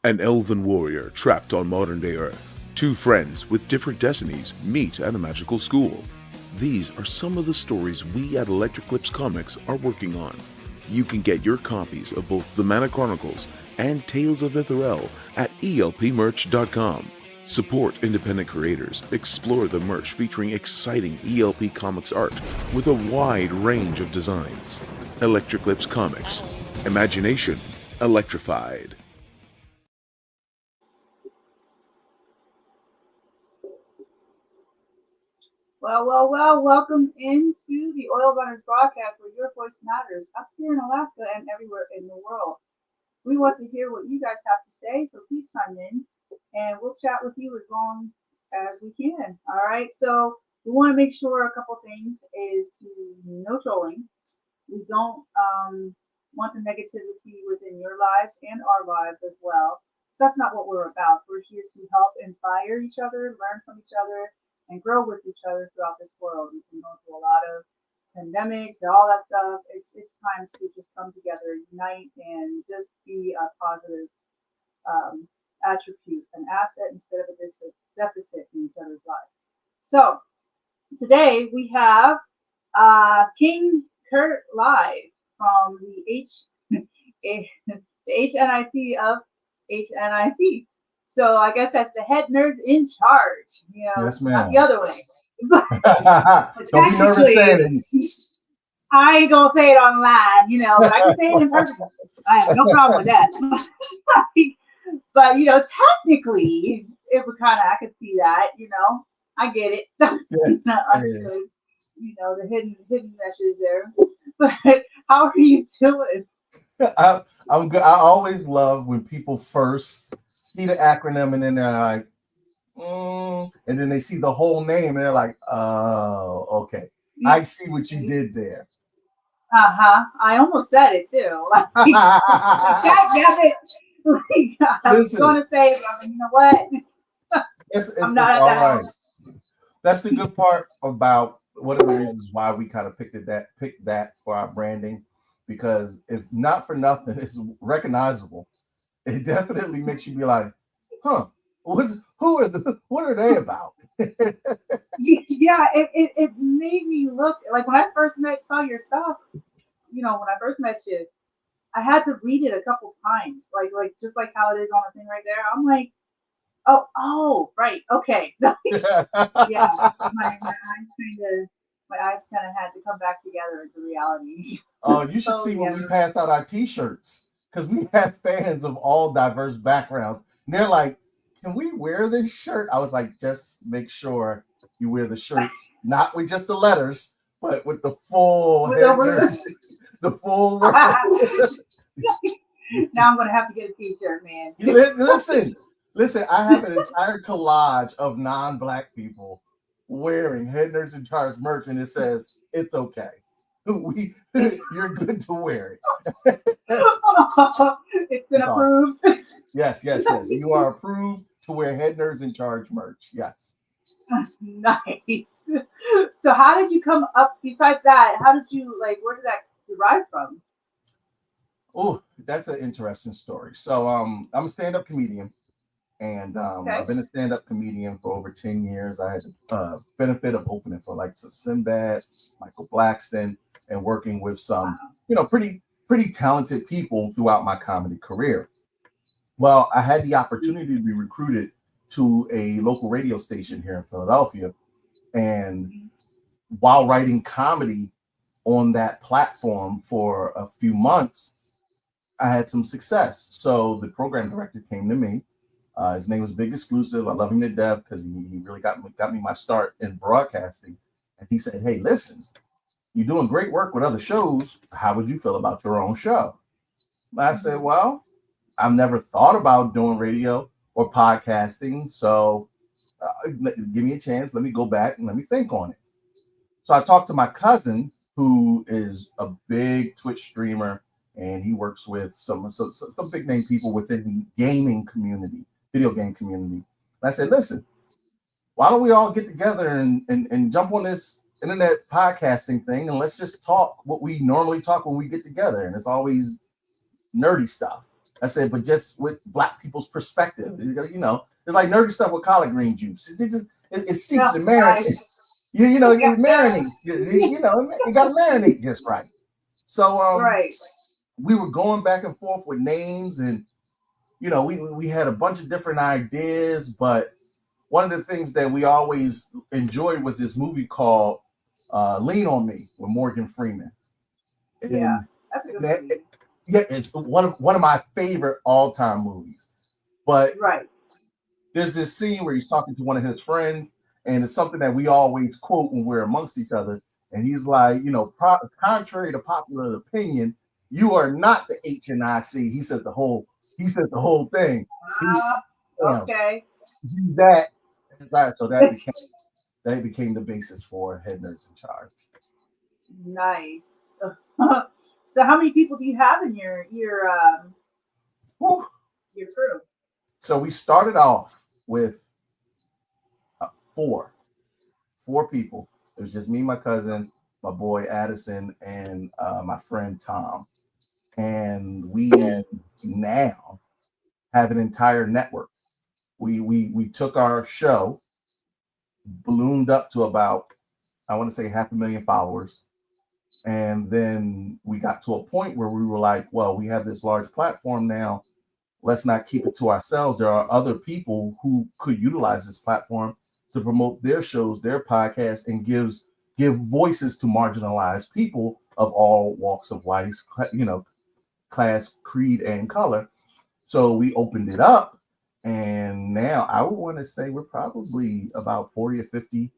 An elven warrior trapped on modern-day Earth. Two friends with different destinies meet at a magical school. These are some of the stories we at Electric Eclipse Comics are working on. You can get your copies of both The Mana Chronicles and Tales of Itherel at elpmerch.com. Support independent creators. Explore the merch featuring exciting ELP Comics art with a wide range of designs. Electric Eclipse Comics. Imagination electrified. Well, welcome into the Oil Runners broadcast where your voice matters up here in Alaska and everywhere in the world. We want to hear what you guys have to say, so please chime in and we'll chat with you as long as we can. All right, so we want to make sure a couple things is to no trolling. We don't want the negativity within your lives and our lives as well. So that's not what we're about. We're here to help inspire each other, learn from each other, and grow with each other throughout this world. We've been going through a lot of pandemics and all that stuff. It's time to just come together, unite, and just be a positive attribute, an asset instead of a deficit in each other's lives. So today we have Kingcurtlive from the HNIC of HNIC. So I guess that's the head nerds in charge, yes, not the other way. But don't be nervous saying it. I ain't gonna say it online, but I can say it in person. I have no problem with that. But technically, it would I could see that, I get it. Understood. The hidden message there. But how are you doing? I'm good. I always love when people first see the acronym and then they're like, and then they see the whole name and they're like, oh, okay. I see what you did there. I almost said it too. God damn it. I was going to say, you know what? It's I'm not all right. That's the good part about one of the reasons why we kind of picked that for our branding, because if not for nothing, it's recognizable. It definitely makes you be like, huh, what are they about? Yeah, it made me look like when I first saw your stuff, when I first met you, I had to read it a couple times, like just like how it is on the thing right there. I'm like, oh, right, okay. Yeah, my eyes kind of had to come back together into reality. Oh, you should see when we pass out our T-shirts, because we have fans of all diverse backgrounds. And they're like, can we wear this shirt? I was like, just make sure you wear the shirts, not with just the letters, but with the full the full word. Now I'm going to have to get a T-shirt, man. Listen, I have an entire collage of non-Black people wearing Head Nerds in Charge merch, and it says, it's okay. You're good to wear it. It's been approved. Awesome. Yes. You are approved to wear Head Nerds in Charge merch. Yes. Nice. So how did you come up, besides that, where did that derive from? Oh, that's an interesting story. So I'm a stand-up comedian. And I've been a stand-up comedian for over 10 years. I had the benefit of opening for Sinbad, Michael Blackston, and working with some, pretty talented people throughout my comedy career. Well, I had the opportunity to be recruited to a local radio station here in Philadelphia. And while writing comedy on that platform for a few months, I had some success. So the program director came to me. His name was Big Exclusive. I love him to death because he really got me my start in broadcasting. And he said, hey, listen, you're doing great work with other shows. How would you feel about your own show? And I said, well, I've never thought about doing radio or podcasting. So give me a chance. Let me go back and let me think on it. So I talked to my cousin, who is a big Twitch streamer, and he works with some big name people within the gaming community. Video game community. And I said, listen, why don't we all get together and jump on this internet podcasting thing, and let's just talk what we normally talk when we get together. And it's always nerdy stuff. I said, but just with Black people's perspective, you know, it's like nerdy stuff with collard green juice. It seeps and marinates. You know, it marinates. You know, it got to marinate just right. So right. we were going back and forth with names, and you know, we had a bunch of different ideas, but one of the things that we always enjoyed was this movie called Lean on Me with Morgan Freeman. Yeah, And that's a good movie. yeah, it's one of my favorite all-time movies. But right. There's this scene where he's talking to one of his friends, and it's something that we always quote when we're amongst each other. And he's like, you know, contrary to popular opinion, you are not the HNIC. He says the whole thing. Okay. That so that became the basis for Head Nerds in Charge. Nice. So how many people do you have in your crew? So we started off with four people. It was just me, my cousin, my boy Addison, and my friend Tom. And we now have an entire network. We took our show, ballooned up to about, I want to say 500,000 followers. And then we got to a point where we were like, well, we have this large platform now. Let's not keep it to ourselves. There are other people who could utilize this platform to promote their shows, their podcasts, and give voices to marginalized people of all walks of life, you know, class, creed, and color. So we opened it up, and now I would want to say we're probably about 40 or 50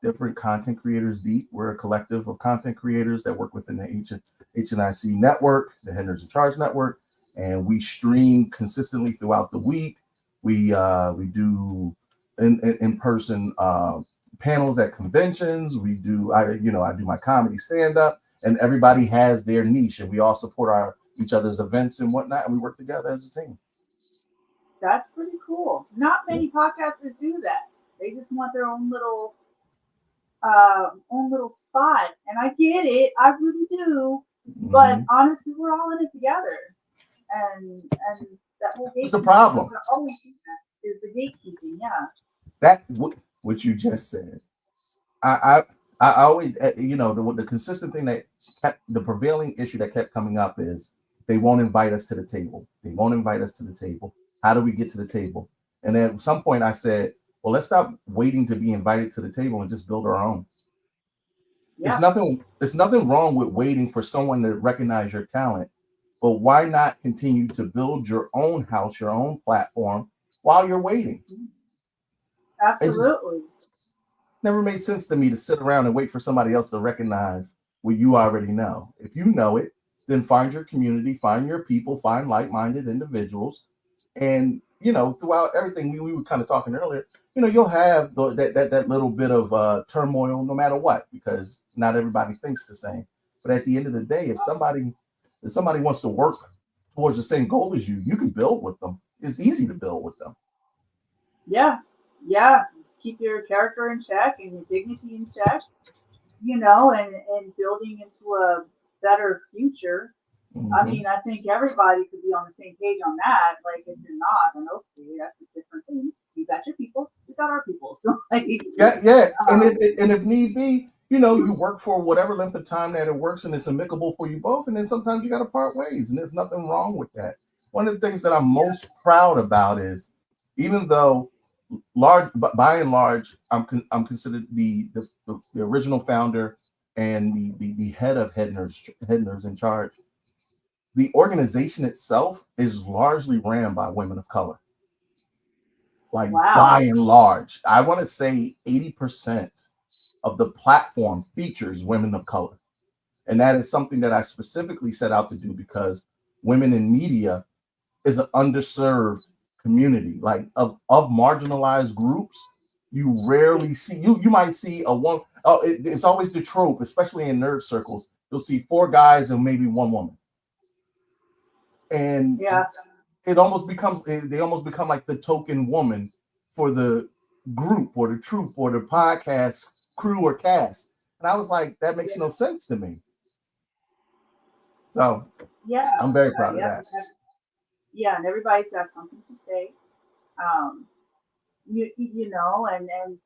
different content creators deep. We're a collective of content creators that work within the HNIC network, the Head Nerds in Charge network, and we stream consistently throughout the week. We do in-person panels at conventions. I do my comedy stand-up, and everybody has their niche, and we all support each other's events and whatnot, and we work together as a team. That's pretty cool. Not many podcasters do that. They just want their own little spot, and I get it, I really do. But honestly, we're all in it together, and that whole gatekeeping. What's the problem? Always do that is the gatekeeping. Yeah. That what you just said. I always, you know, the consistent thing that the prevailing issue that kept coming up is they won't invite us to the table. They won't invite us to the table. How do we get to the table? And at some point I said, well, let's stop waiting to be invited to the table and just build our own. Yeah. It's nothing wrong with waiting for someone to recognize your talent, but why not continue to build your own house, your own platform while you're waiting? Absolutely. Never made sense to me to sit around and wait for somebody else to recognize what you already know. If you know it, then find your community, find your people, find like-minded individuals. And, you know, throughout everything we were kind of talking earlier, you know, you'll have that little bit of turmoil no matter what, because not everybody thinks the same. But at the end of the day, if somebody wants to work towards the same goal as you, you can build with them. It's easy to build with them. Yeah. Just keep your character in check and your dignity in check, you know, and building into a better future. I mean, I think everybody could be on the same page on that. Like, if you're not, then okay, that's a different thing. You got your people, we got our people. So, like, yeah. And if need be, you know, you work for whatever length of time that it works, and it's amicable for you both. And then sometimes you got to part ways, and there's nothing wrong with that. One of the things that I'm most proud about is, even though by and large, I'm considered the original founder and the head of Head Nerds in Charge. The organization itself is largely ran by women of color. Like, wow. By and large, I want to say 80% of the platform features women of color. And that is something that I specifically set out to do because women in media is an underserved community, like of marginalized groups. You rarely see, you might see a one. It's always the trope, especially in nerd circles. You'll see 4 guys and maybe 1 woman. And they almost become like the token woman for the group or the troupe or the podcast crew or cast. And I was like, that makes no sense to me. So I'm very proud of that. yeah, and everybody's got something to say. Um, you know, and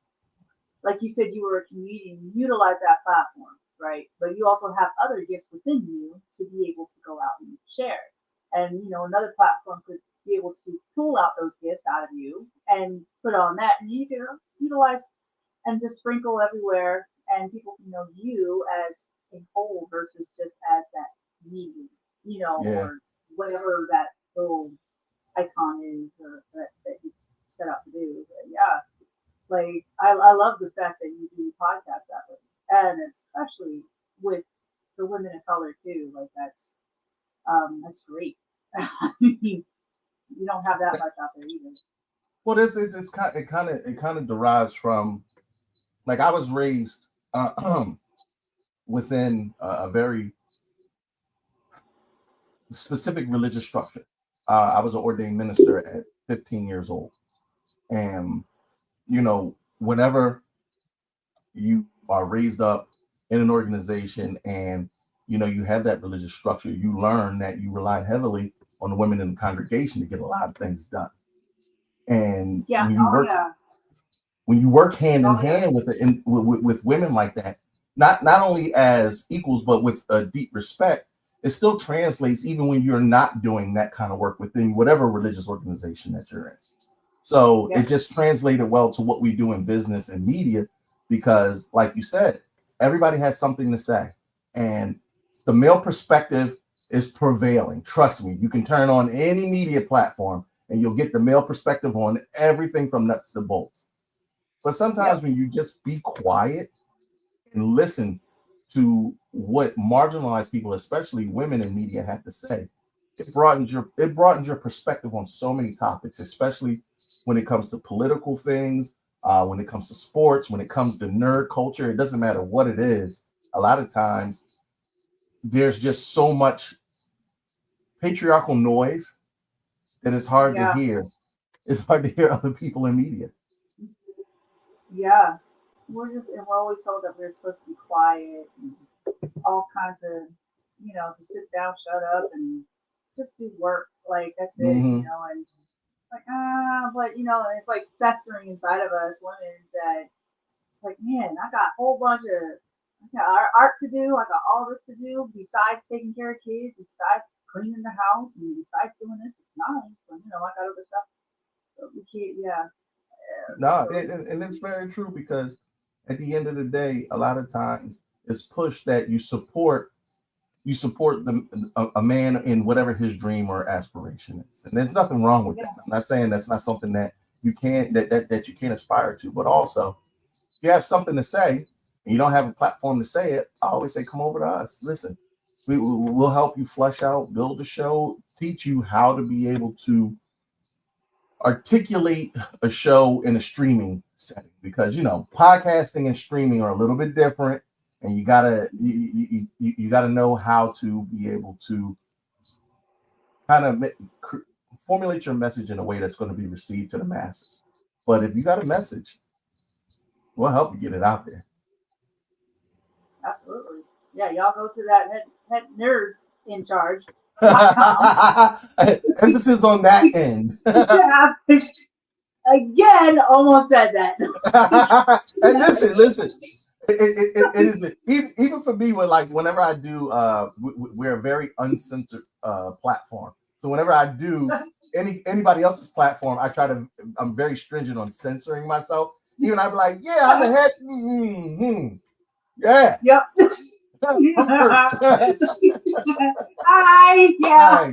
like you said, you were a comedian, you utilize that platform, right? But you also have other gifts within you to be able to go out and share. And you know, another platform could be able to pull out those gifts out of you and put on that, and you can utilize and just sprinkle everywhere, and people can know you as a whole versus just as that medium, you know, Yeah. or whatever that little icon is or that you set out to do. But yeah, like I love the fact that you do podcasts that way, and especially with the women of color too. Like that's great. I mean, you don't have that much out there either. Well, it's kind of derives from, like, I was raised within a very specific religious structure. I was an ordained minister at 15 years old, and whenever you are raised up in an organization and you have that religious structure, you learn that you rely heavily on the women in the congregation to get a lot of things done. And Yeah. when you Oh work yeah. when you work hand in Oh yeah. hand with women like that, not only as equals but with a deep respect, it still translates even when you're not doing that kind of work within whatever religious organization that you're in. So Yeah. it just translated well to what we do in business and media, because, like you said, everybody has something to say, and the male perspective is prevailing. Trust me, you can turn on any media platform and you'll get the male perspective on everything from nuts to bolts. But sometimes Yep. when you just be quiet and listen to what marginalized people, especially women in media, have to say, it broadens your perspective on so many topics, especially when it comes to political things, when it comes to sports, when it comes to nerd culture. It doesn't matter what it is. A lot of times there's just so much patriarchal noise that it's hard to Yeah. hear. It's hard to hear other people in media. Yeah. We're always told that we're supposed to be quiet and all kinds of, you know, to sit down, shut up, and just do work. Like that's it, you Mm-hmm. know. And like but you know, and it's like festering inside of us women that it's like, man, I got a whole bunch of I got art to do. I got all this to do besides taking care of kids, besides cleaning the house, and besides doing this. It's nice, but you know, I got other stuff. So we can't, yeah. No, So and it's very true, because at the end of the day, a lot of times it's pushed that you support a man in whatever his dream or aspiration is, and there's nothing wrong with yeah, that. I'm not saying that's not something that you can't aspire to, but also if you have something to say and you don't have a platform to say it, I always say, come over to us. Listen, we'll help you flesh out, build a show, teach you how to be able to articulate a show in a streaming setting, because podcasting and streaming are a little bit different, and you gotta know how to be able to kind of formulate your message in a way that's going to be received to the masses. But if you got a message, we'll help you get it out there. absolutely. Yeah, y'all go to that head nerds in charge.com. Emphasis on that end. Yeah, again, almost said that. And listen. It is even for me, whenever I do, we're a very uncensored platform. So whenever I do anybody else's platform, I'm very stringent on censoring myself. Even I'd be like, yeah, I'm the head. Yeah, Yep. I'm Kurt. Hi, yeah. I,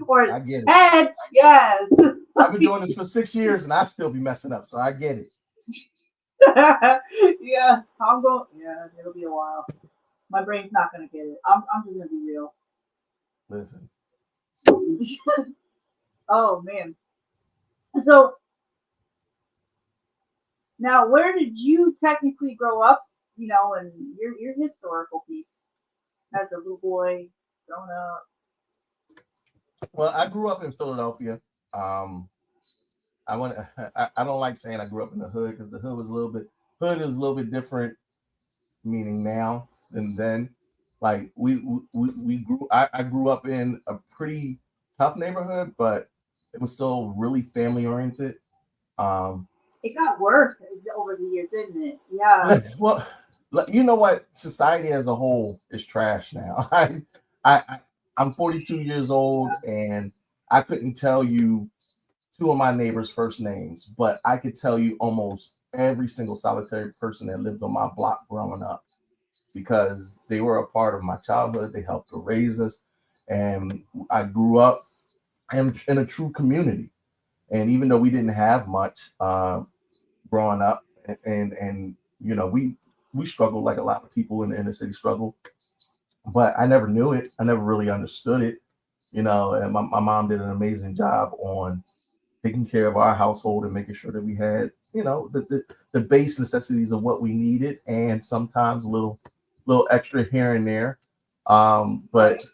Or I get it. head, yes. I've been doing this for 6 years and I still be messing up, so I get it. Yeah, I'm going. Yeah, it'll be a while. My brain's not gonna get it. I'm just gonna be real. Listen. Oh man. So now, where did you technically grow up? You know, and your historical piece as a little boy growing up. Well, I grew up in Philadelphia. Um, I want. I don't like saying I grew up in the hood, because the hood is a little bit different meaning now than then. Like we grew. I grew up in a pretty tough neighborhood, but it was still really family oriented. It got worse over the years, didn't it? Yeah. Well, you know what? Society as a whole is trash now. I'm 42 years old, and I couldn't tell you two of my neighbors' first names, but I could tell you almost every single solitary person that lived on my block growing up because they were a part of my childhood. They helped to raise us, and I grew up in a true community. And even though we didn't have much growing up, and you know, we struggled like a lot of people in the inner city struggle, but I never knew it. I never really understood it, you know. And my mom did an amazing job on taking care of our household and making sure that we had, you know, the base necessities of what we needed, and sometimes a little extra here and there. But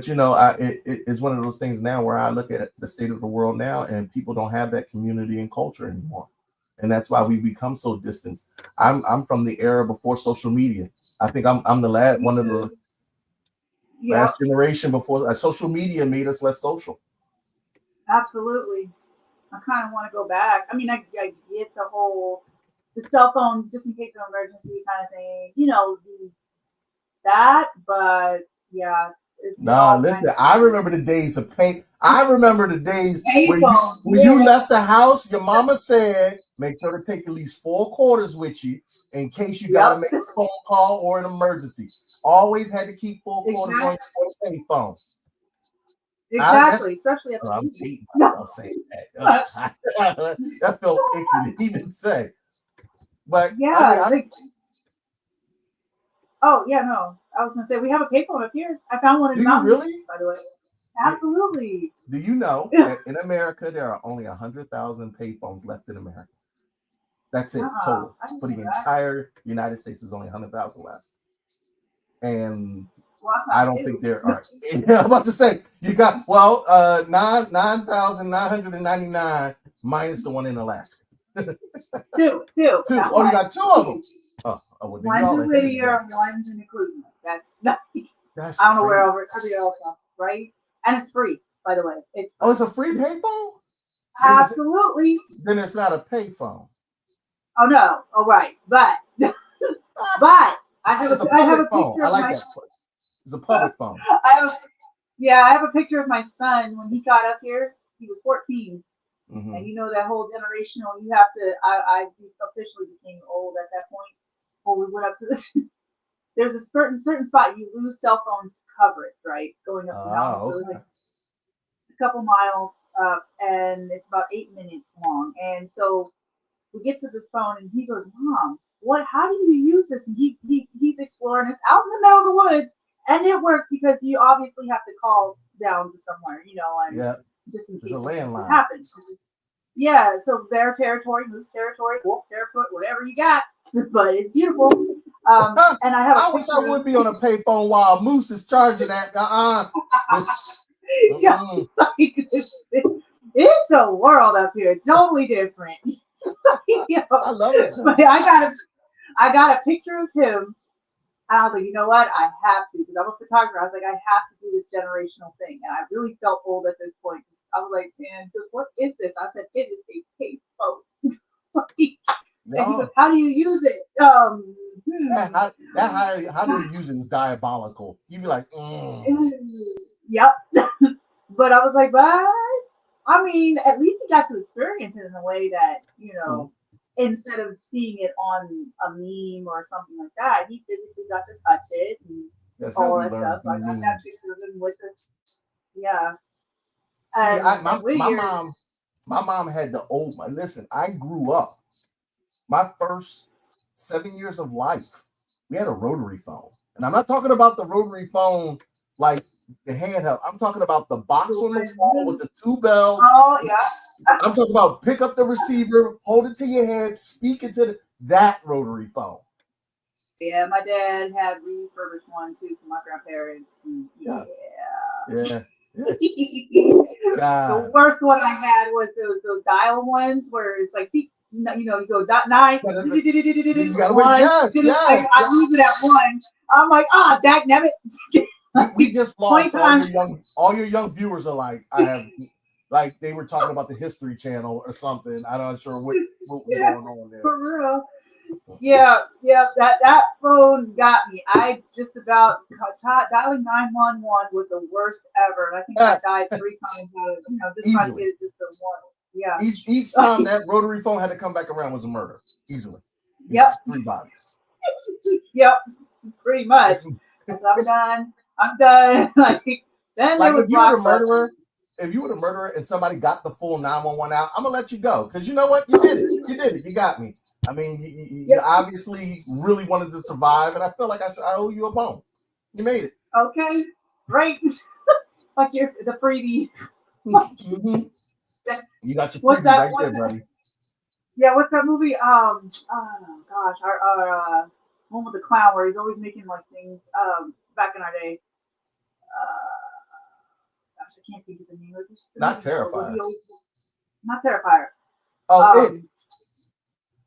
you know, it's one of those things now where I look at the state of the world now, and people don't have that community and culture anymore, and that's why we've become so distant. I'm from the era before social media. I think I'm the last one of the last generation before social media made us less social. Absolutely. I kind of want to go back. I mean, I get the cell phone just in case of emergency kind of thing, you know, that, but yeah. Nah, listen, I remember the days of pay. I remember the days when you left the house, your mama said, make sure to take at least 4 quarters with you in case you got to make a phone call or an emergency. Always had to keep 4 quarters on your pay phone. Exactly, especially at I'm dating myself saying that. That felt icky to even say. But yeah, oh yeah, no. I was gonna say we have a payphone up here. I found one in the mountains, really? by the way. Absolutely. Do you know that in America there are only 100,000 payphones left in America? That's it, total. For the entire United States, is only 100,000 left. And I don't think there are. I'm about to say you got 9,999 minus the one in Alaska. Two. Oh, you got 2 of them. Oh, well, one's in Whittier, one's in Cleveland. That's I don't know where over every else, right? And it's free, by the way. It's a free payphone? Absolutely. Then it's not a payphone. Oh no. Oh right. But I have a picture of my It's a public phone. I have a picture of my son when he got up here. He was 14. Mm-hmm. And you know that whole generational, you have to I officially became old at that point. When we went up to this there's a certain spot you lose cell phones coverage, right? Going up the mountain. So it was like a couple miles up, and it's about 8 minutes long. And so we get to the phone, and he goes, "Mom, how do you use this?" And he's exploring. It's out in the middle of the woods, and it works because you obviously have to call down to somewhere, you know, and just in case it happens. Yeah, so their territory, moose territory, wolf territory, whatever you got, but it's beautiful. And I wish I would be on a payphone while Moose is charging that. It's a world up here, totally different. I love it. But I got a picture of him. And I was like, you know what? I have to, because I'm a photographer. I was like, I have to do this generational thing. And I really felt old at this point. I was like, man, what is this? I said, it is a payphone. And he goes, how do you use it? How do you use it is diabolical. You'd be like, Yep. But I was like, but I mean, at least he got to experience it in a way that, you know, instead of seeing it on a meme or something like that, he physically got to touch it and all that stuff. So I got that picture of him with it. Yeah. See, my mom had the old one. Listen, I grew up. My first 7 years of life, we had a rotary phone. And I'm not talking about the rotary phone like the handheld. I'm talking about the box on the wall with the 2 bells. Oh, yeah. I'm talking about pick up the receiver, hold it to your head, speak into that rotary phone. Yeah, my dad had refurbished one too from my grandparents. Yeah. The worst one I had was those dial ones where it's like, you know, you go .9. I lose it at 1. I'm like, dag nabbit. We just lost 20 times. all your young viewers are like, I have, like they were talking about the History Channel or something. I'm not sure what was Yeah, going on there. for real. Yeah, that phone got me. I just about dialing 911 was the worst ever, and I think I died 3 times out of just trying to get Easily. it just to one. Yeah. Each time that rotary phone had to come back around was a murder. Easily. Yep. 3 bodies. Yep. Pretty much. I'm done. I'm done. Like then Like there was Blockbuster. if you were the murderer and somebody got the full 911 out, I'm gonna let you go because you know what, you did it. You did it. You got me. I mean, you obviously really wanted to survive, and I feel like I owe you a bone. You made it. Okay, great. Like you're the freebie. Mm-hmm. You got your freebie right there, buddy. Yeah, what's that movie? Oh gosh, our one with the clown where he's always making like things. Back in our day. Gosh, I can't think of the name of this. Not Terrifier. Not Terrifier. Oh, it.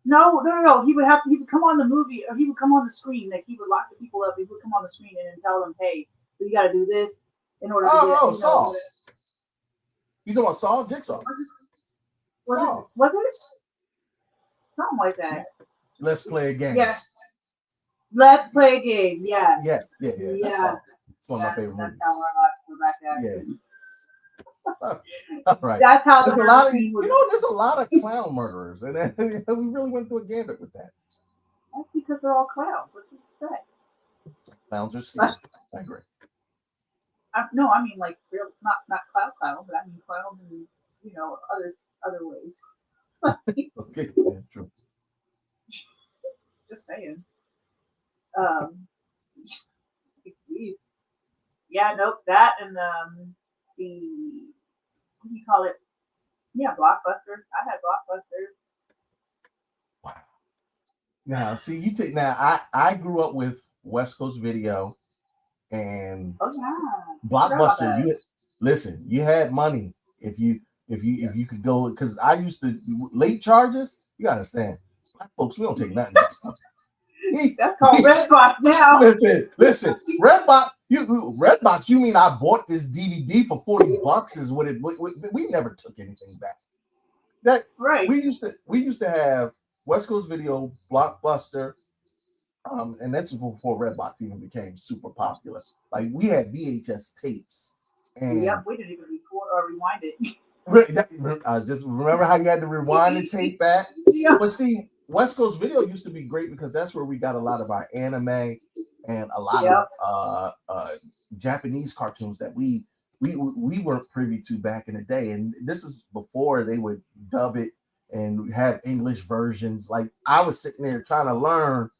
No. He would come on the movie, or he would come on the screen. Like he would lock the people up. He would come on the screen and then tell them, "Hey, so you got to do this in order to get." Saw. You know what Saw? Jigsaw. Was it? Something like that. Let's play a game. Yes. Let's play a game. Yeah. Yeah. It's one of my favorite movies. That's how we're back at. Yeah. All right. That's how there's a lot of clown murderers, and we really went through a gambit with that. That's because they're all clowns. What do you expect? Clowns are scary. I agree. No, I mean like real, not clown, but I mean clown in other ways. Okay, yeah, true. Just saying. Geez. Yeah, nope. That and the what do you call it? Yeah, Blockbuster. I had Blockbuster. Wow. Now, see, I grew up with West Coast Video and Blockbuster. You had money if you could go, because I used to late charges. You gotta understand, black folks, we don't take nothing back. That's called Redbox now. Listen, Redbox. You mean I bought this DVD for $40? Is what it? We never took anything back. That right. We used to have West Coast Video, Blockbuster, and that's before Redbox even became super popular. Like we had VHS tapes. And we didn't even record or rewind it. Just remember how you had to rewind the tape back. Yeah. But see, West Coast Video used to be great because that's where we got a lot of our anime and a lot of Japanese cartoons that we weren't privy to back in the day. And this is before they would dub it and have English versions. Like I was sitting there trying to learn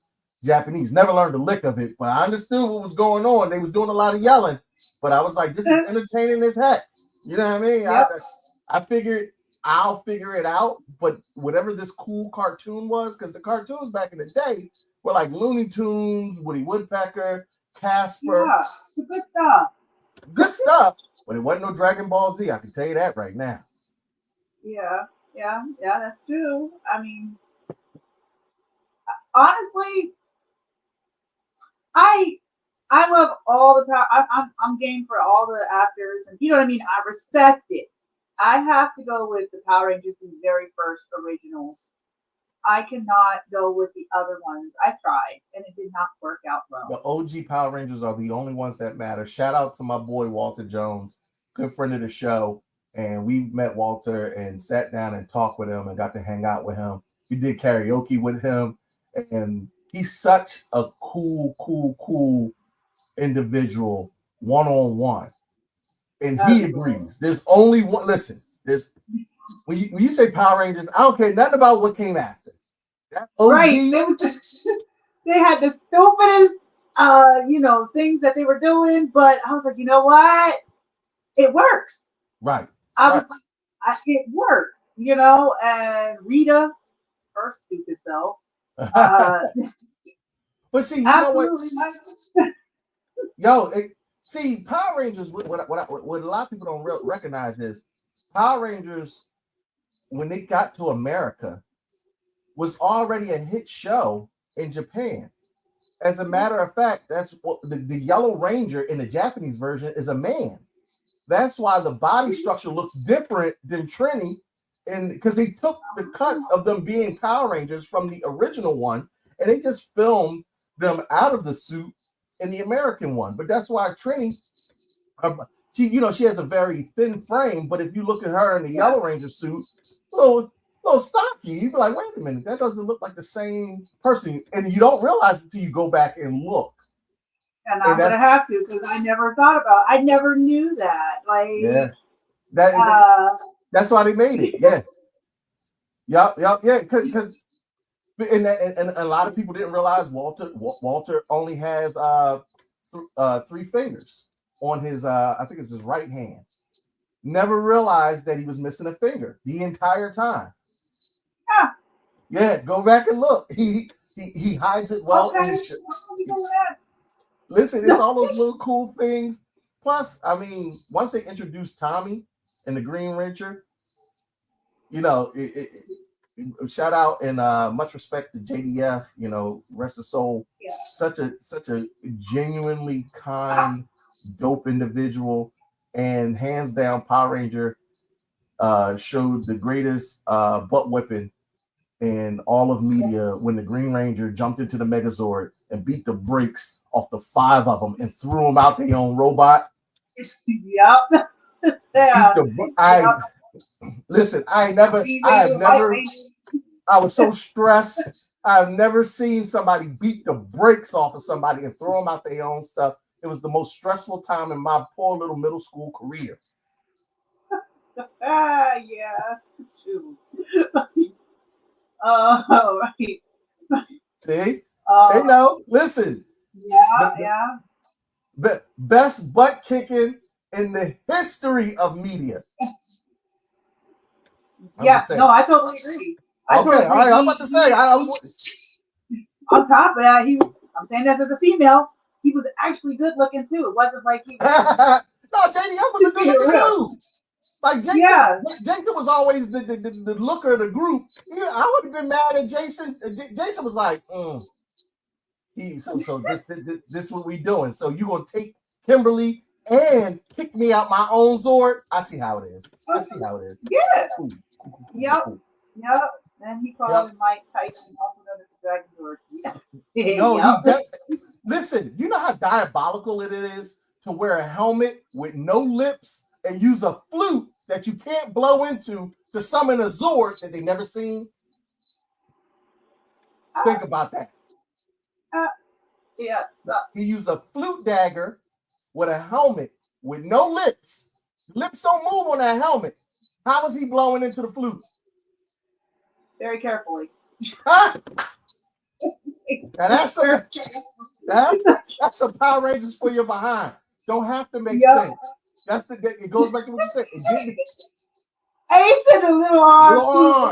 Japanese, never learned a lick of it, but I understood what was going on. They was doing a lot of yelling, but I was like, this is entertaining as heck. You know what I mean? Yep. I figured I'll figure it out, but whatever this cool cartoon was, because the cartoons back in the day were like Looney Tunes, Woody Woodpecker, Casper. Yeah, good stuff. Good stuff, but it wasn't no Dragon Ball Z. I can tell you that right now. Yeah, that's true. I mean, honestly, I love all the power. I'm game for all the actors, and you know what I mean. I respect it. I have to go with the Power Rangers, the very first originals. I cannot go with the other ones. I tried, and it did not work out well. The OG Power Rangers are the only ones that matter. Shout out to my boy Walter Jones, good friend of the show. And we met Walter and sat down and talked with him and got to hang out with him. We did karaoke with him. And he's such a cool individual, one-on-one. And he agrees. There's only one. Listen, when you say Power Rangers, I don't care nothing about what came after. That OG, right. They had the stupidest, things that they were doing, but I was like, you know what? It works. Right. It works, and Rita, her stupid self. But see, you know what? See, Power Rangers, what a lot of people don't recognize is Power Rangers, when they got to America, was already a hit show in Japan. As a matter of fact, that's what the Yellow Ranger in the Japanese version is a man. That's why the body structure looks different than Trini, and because they took the cuts of them being Power Rangers from the original one, and they just filmed them out of the suit in the American one. But that's why Trini, she has a very thin frame. But if you look at her in the Yellow Ranger suit, little stocky, you'd be like, wait a minute, that doesn't look like the same person, and you don't realize it until you go back and look. And I'm gonna have to, because I never thought about it. I never knew that. Like, that's why they made it. Yeah, because and a lot of people didn't realize Walter only has 3 fingers on his I think it's his right hand. Never realized that he was missing a finger the entire time. Yeah, go back and look. He hides it well. Okay. Listen, it's all those little cool things. Plus, I mean, once they introduced Tommy and the Green Ranger, shout out and much respect to JDF. Rest his soul. Yeah. Such a genuinely kind, dope individual, and hands down, Power Ranger showed the greatest butt whipping in all of media when the Green Ranger jumped into the Megazord and beat the brakes off the 5 of them and threw them out their own robot. Yep. Listen, I was so stressed. I've never seen somebody beat the brakes off of somebody and throw them out their own stuff. It was the most stressful time in my poor little middle school career. Yeah, true. Right. See? They know. Listen. Yeah. Best butt kicking in the history of media. No, I totally agree. All right. I'm about to say. On top of that, I'm saying this as a female, he was actually good looking too. It wasn't like he was. No, JDF was a good looking dude. Like Jason was always the looker of the group. I would have been mad at Jason. Jason was like, so this is what we doing. So you gonna take Kimberly and kick me out my own Zord? I see how it is. Yeah. Cool. Yep. And he called him Mike Tyson, also known as the Dragon Zord. Listen, you know how diabolical it is to wear a helmet with no lips and use a flute that you can't blow into to summon a Zord that they never seen? Think about that. He used a flute dagger with a helmet with no lips. Lips don't move on that helmet. How was he blowing into the flute? Very carefully. Huh? Now that's some Power Rangers for your behind. Don't have to make sense. It goes back to what you said. I said a little arms.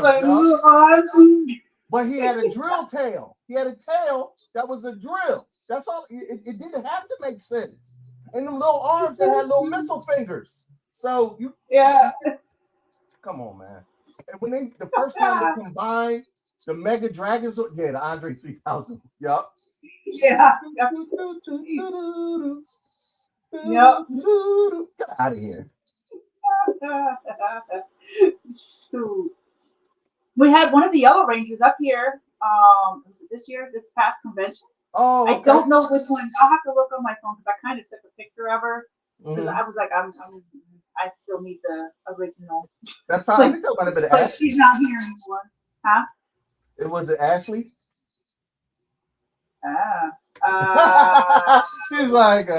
But he had a drill tail. He had a tail that was a drill. That's all. It didn't have to make sense. And them little arms that had little missile fingers. So come on, man. And when the first time they combined the Mega Dragons, the Andre 3000. Yup. Yeah. Yep. Get out of here. Shoot. We had one of the Yellow Rangers up here. Was it this past convention? Oh, okay. I don't know which one. I'll have to look on my phone because I kind of took a picture of her. Because I was like, I still need the original. That's probably. I think that might have been Ashley. She's not here anymore, huh? It was Ashley. He's like,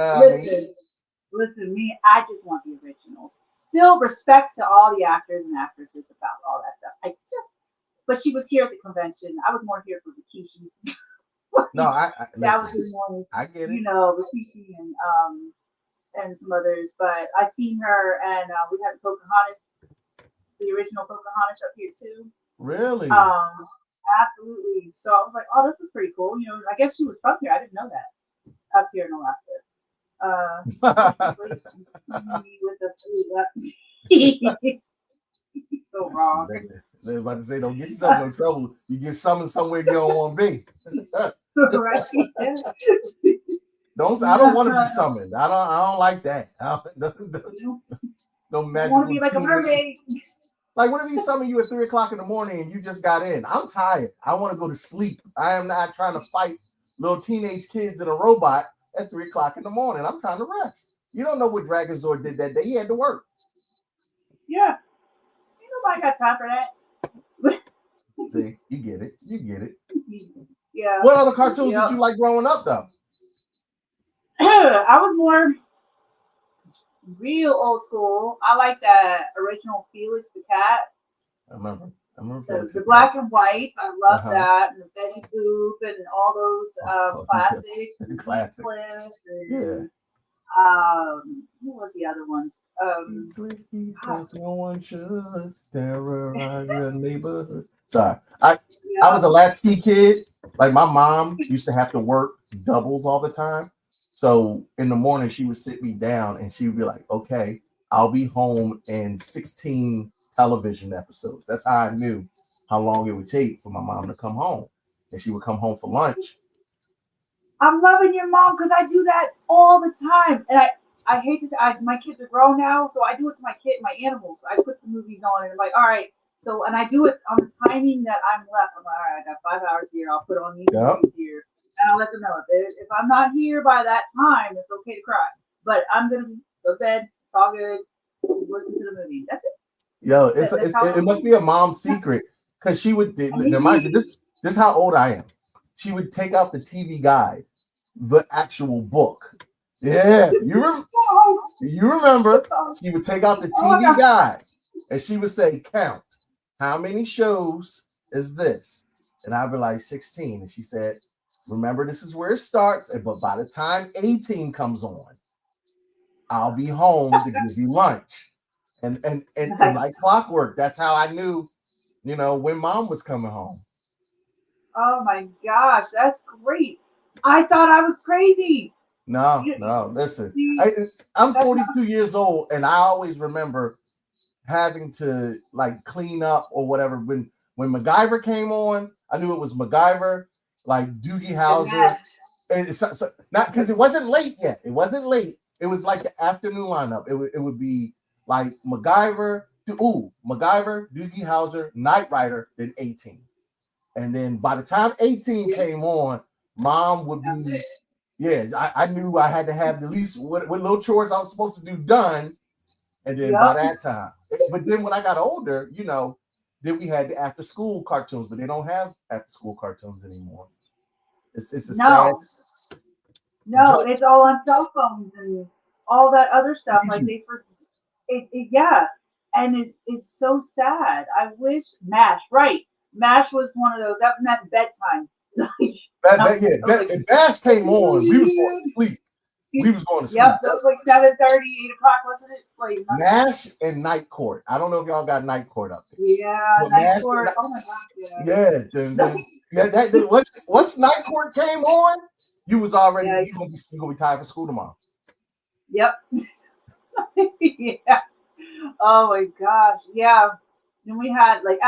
listen, me, I just want the originals. Still respect to all the actors and actresses about all that stuff. But she was here at the convention. I was more here for Rikishi. No, that was more. I get it. Rikishi and some others. But I seen her, and we had Pocahontas, the original Pocahontas, up here too. Really? Absolutely. So I was like, oh, this is pretty cool. I guess she was from here. I didn't know that. Up here in Alaska. So wrong. They're about to say, don't get yourself in no trouble. You get summoned somewhere you don't want to be. Right? I don't want to be summoned. I don't like that. No I want to magical be like a teenage. mermaid. Like, what if he summon you at 3:00 in the morning and you just got in? I'm tired. I want to go to sleep. I am not trying to fight little teenage kids in a robot at 3:00 in the morning. I'm trying to rest. You don't know what Dragonzord did that day. He had to work. Yeah. Nobody got time for that. See, you get it. You get it. Yeah. What other cartoons did you like growing up, though? I was more real old school. I like that original Felix the Cat. I remember The black and white. I love that. And the Betty Boop and all those classics. The classics. And, what was the other ones? No one should terrorize your neighborhood. Sorry. I was a latchkey kid. Like, my mom used to have to work doubles all the time. So in the morning, she would sit me down and she would be like, okay, I'll be home in 16 television episodes. That's how I knew how long it would take for my mom to come home. And she would come home for lunch. I'm loving your mom because I do that all the time. And I hate to say, my kids are grown now, so I do it to my animals. I put the movies on and I'm like, all right. So, and I do it on the timing that I'm left. I'm like, all right, I got 5 hours here. I'll put on these movies here. And I'll let them know if I'm not here by that time, it's okay to cry. But I'm going to go to bed. It's all good. Just listen to the movie. That's it. Yo, it must be a mom's secret because she would, remind you, this is how old I am. She would take out the TV guide, the actual book. Yeah, you remember. She would take out the TV guide and she would say, count, how many shows is this? And I'd be like, 16. And she said, remember, this is where it starts. But by the time 18 comes on, I'll be home to give you lunch. And like clockwork, that's how I knew, when mom was coming home. Oh my gosh, that's great. I thought I was crazy. No, listen. I'm 42 years old, and I always remember having to like clean up or whatever. When MacGyver came on, I knew it was MacGyver, like Doogie Howser. And not because it wasn't late yet. It wasn't late. It was like the afternoon lineup. It would be like MacGyver, Doogie Howser, Knight Rider, then 18. And then by the time 18 came on, mom would be, I knew I had to have the least what little chores I was supposed to do done. And then by that time, but then when I got older, then we had the after school cartoons, but they don't have after school cartoons anymore. It's a sad. No, it's all on cell phones and all that other stuff. Like and it's so sad. I wish MASH, right? MASH was one of those. That meant bedtime. MASH came on. We was going to sleep. Yep, that was like 7:30, 8:00, wasn't it? Like MASH and Night Court. I don't know if y'all got Night Court up there. Yeah, Night Court. Oh my gosh, yeah. Once Night Court came on, you was already you gonna be tired for school tomorrow. Yep. Yeah. Oh my gosh. Yeah. And we had like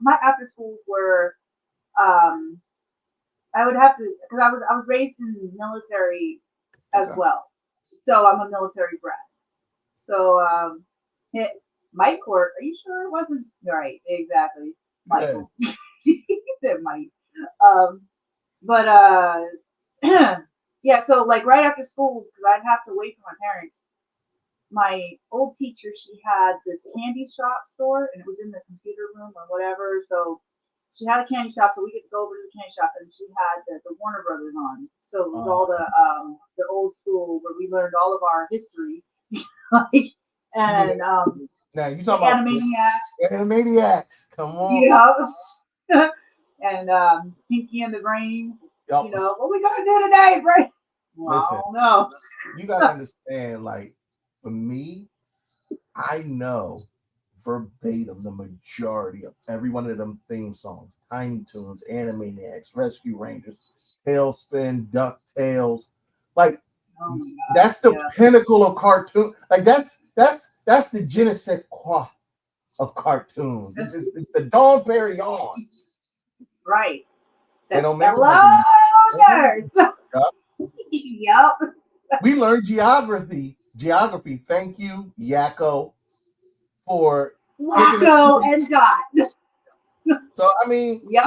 my after schools were I would have to because I was raised in the military as well. So I'm a military brat. So Mike Court, are you sure it wasn't right? Exactly. Michael. Yeah. He said Mike. Yeah, so like right after school, because I'd have to wait for my parents. My old teacher, she had this candy shop store, and it was in the computer room or whatever. So she had a candy shop, so we could go over to the candy shop, and she had the Warner Brothers on. So it was all the old school where we learned all of our history, like now you talking about Animaniacs? Come on, and Pinky and the Brain. Yep. What we gonna do today, Brain? Well, listen, I don't know. You gotta understand, like. For me, I know verbatim the majority of every one of them theme songs. Tiny Toons, Animaniacs, Rescue Rangers, Tailspin, DuckTales. Like that's the pinnacle of cartoon. Like that's the je ne sais quoi of cartoons. It's the Dawn Perry on. Right. They don't make hello, learners. Yep. We learned geography. Thank you, Yakko, for taking us. Wacko and God. So I mean, Yep.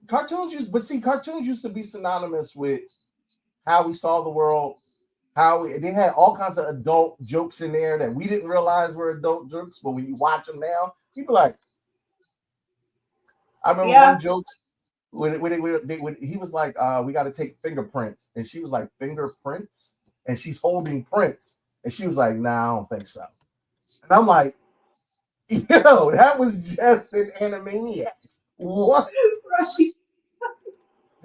cartoons used to be synonymous with how we saw the world. They had all kinds of adult jokes in there that we didn't realize were adult jokes, but when you watch them now, people like. I remember one joke when he was like, "We got to take fingerprints," and she was like, "Fingerprints," and she's holding prints, and she was like, "Nah, I don't think so." And I'm like, "Yo, that was just an Animaniacs. What?" Right.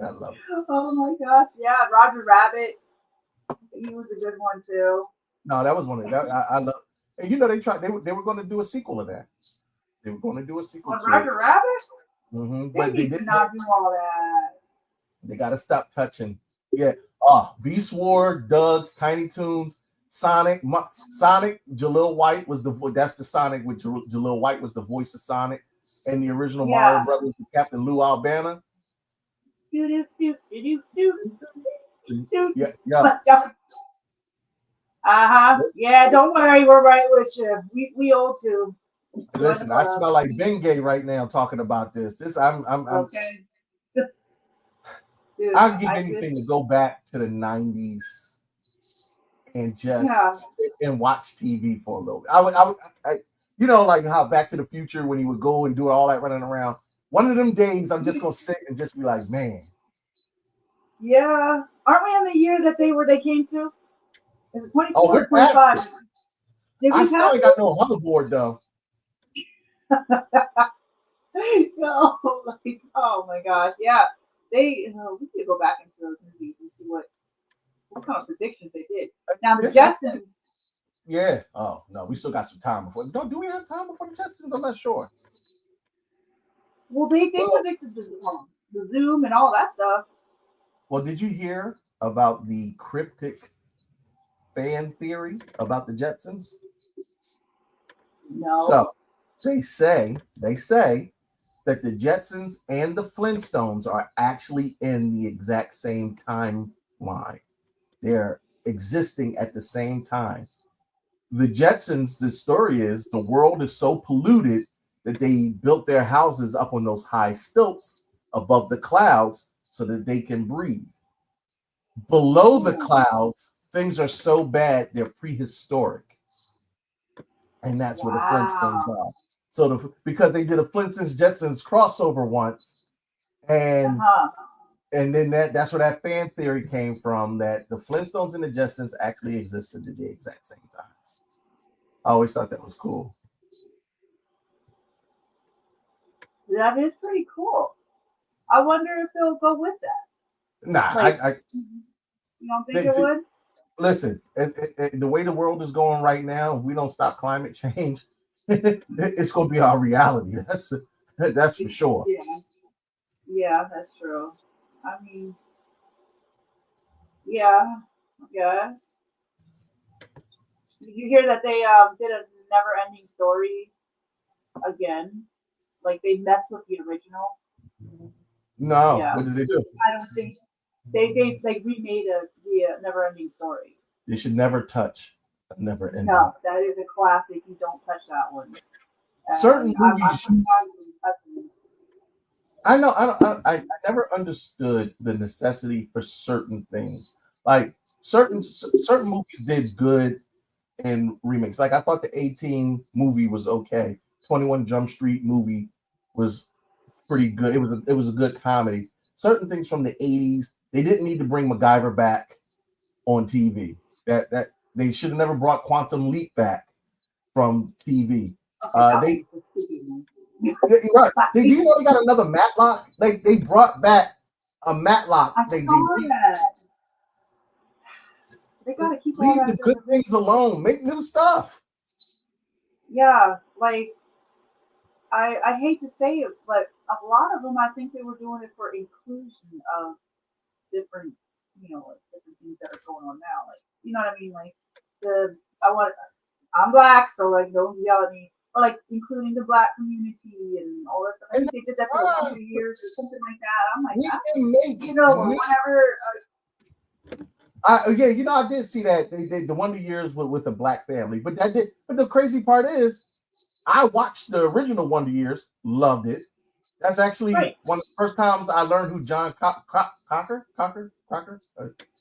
I love it. Oh my gosh. Yeah. Roger Rabbit. He was a good one too. No, that was one of that. I love. And they tried. They were going to do a sequel of that. They were going to do a sequel On to Roger it. Rabbit? But They they need to didn't. not do all that. They got to stop touching. Yeah. Beast Wars, Doug's, Tiny Toons, Sonic. Jaleel White was that's the Sonic with Jaleel White was the voice of Sonic, and the original Mario Brothers with Captain Lou Albana. Yeah. Yeah, don't worry, we're right with you. We old too. Listen, I smell like Bengay right now talking about this. I'm okay. Dude, I'd give anything to go back to the 90s and just sit and watch TV for a little bit. I would like how Back to the Future when he would go and do all that running around. One of them days I'm just gonna sit and just be like, man. Yeah. Aren't we in the year that they came to? Is it 24 or 25? I still ain't got no hoverboard though. No, like, oh my gosh, yeah. We could go back into those movies and see what kind of predictions they did. Now the Jetsons. Yeah. Oh no, we still got some time before. Do we have time before the Jetsons? I'm not sure. Well, they predicted the Zoom and all that stuff. Well, did you hear about the cryptic fan theory about the Jetsons? No. So they say that the Jetsons and the Flintstones are actually in the exact same timeline. They're existing at the same time. The Jetsons, the story is the world is so polluted that they built their houses up on those high stilts above the clouds so that they can breathe. Below the clouds, things are so bad they're prehistoric. And that's where the Flintstones are. So because they did a Flintstones Jetsons crossover once, and then that's where that fan theory came from, that the Flintstones and the Jetsons actually existed at the exact same time. I always thought that was cool. That is pretty cool. I wonder if they'll go with that. Nah, you don't think it would? Listen, the way the world is going right now, if we don't stop climate change, it's going to be our reality. That's for sure. Yeah, that's true. I mean, yeah, I guess. Did you hear that they did a never-ending story again? Like they messed with the original. No, what did they do? I don't think they remade the never-ending story. They should never touch a never-ending. No, that is a classic. You don't touch that one. Certain movies. I never understood the necessity for certain things. Like certain movies did good in remakes. Like I thought the 18 movie was okay. 21 Jump Street movie was pretty good. It was a good comedy. Certain things from the 80s, they didn't need to bring MacGyver back on TV. That they should have never brought Quantum Leap back from TV. They got another Matlock. They brought back a Matlock. They gotta keep leave the good things alone. Make new stuff. Yeah, like I hate to say it, but a lot of them, I think they were doing it for inclusion of different, different things that are going on now. Like, you know what I mean? Like I'm black, so like don't yell at me. like including the Black community and all this stuff. I think they did that for the Wonder Years or something like that. I'm like, whenever. I did see that they did the Wonder Years with a Black family, but the crazy part is, I watched the original Wonder Years, loved it. That's actually one of the first times I learned who John Cocker.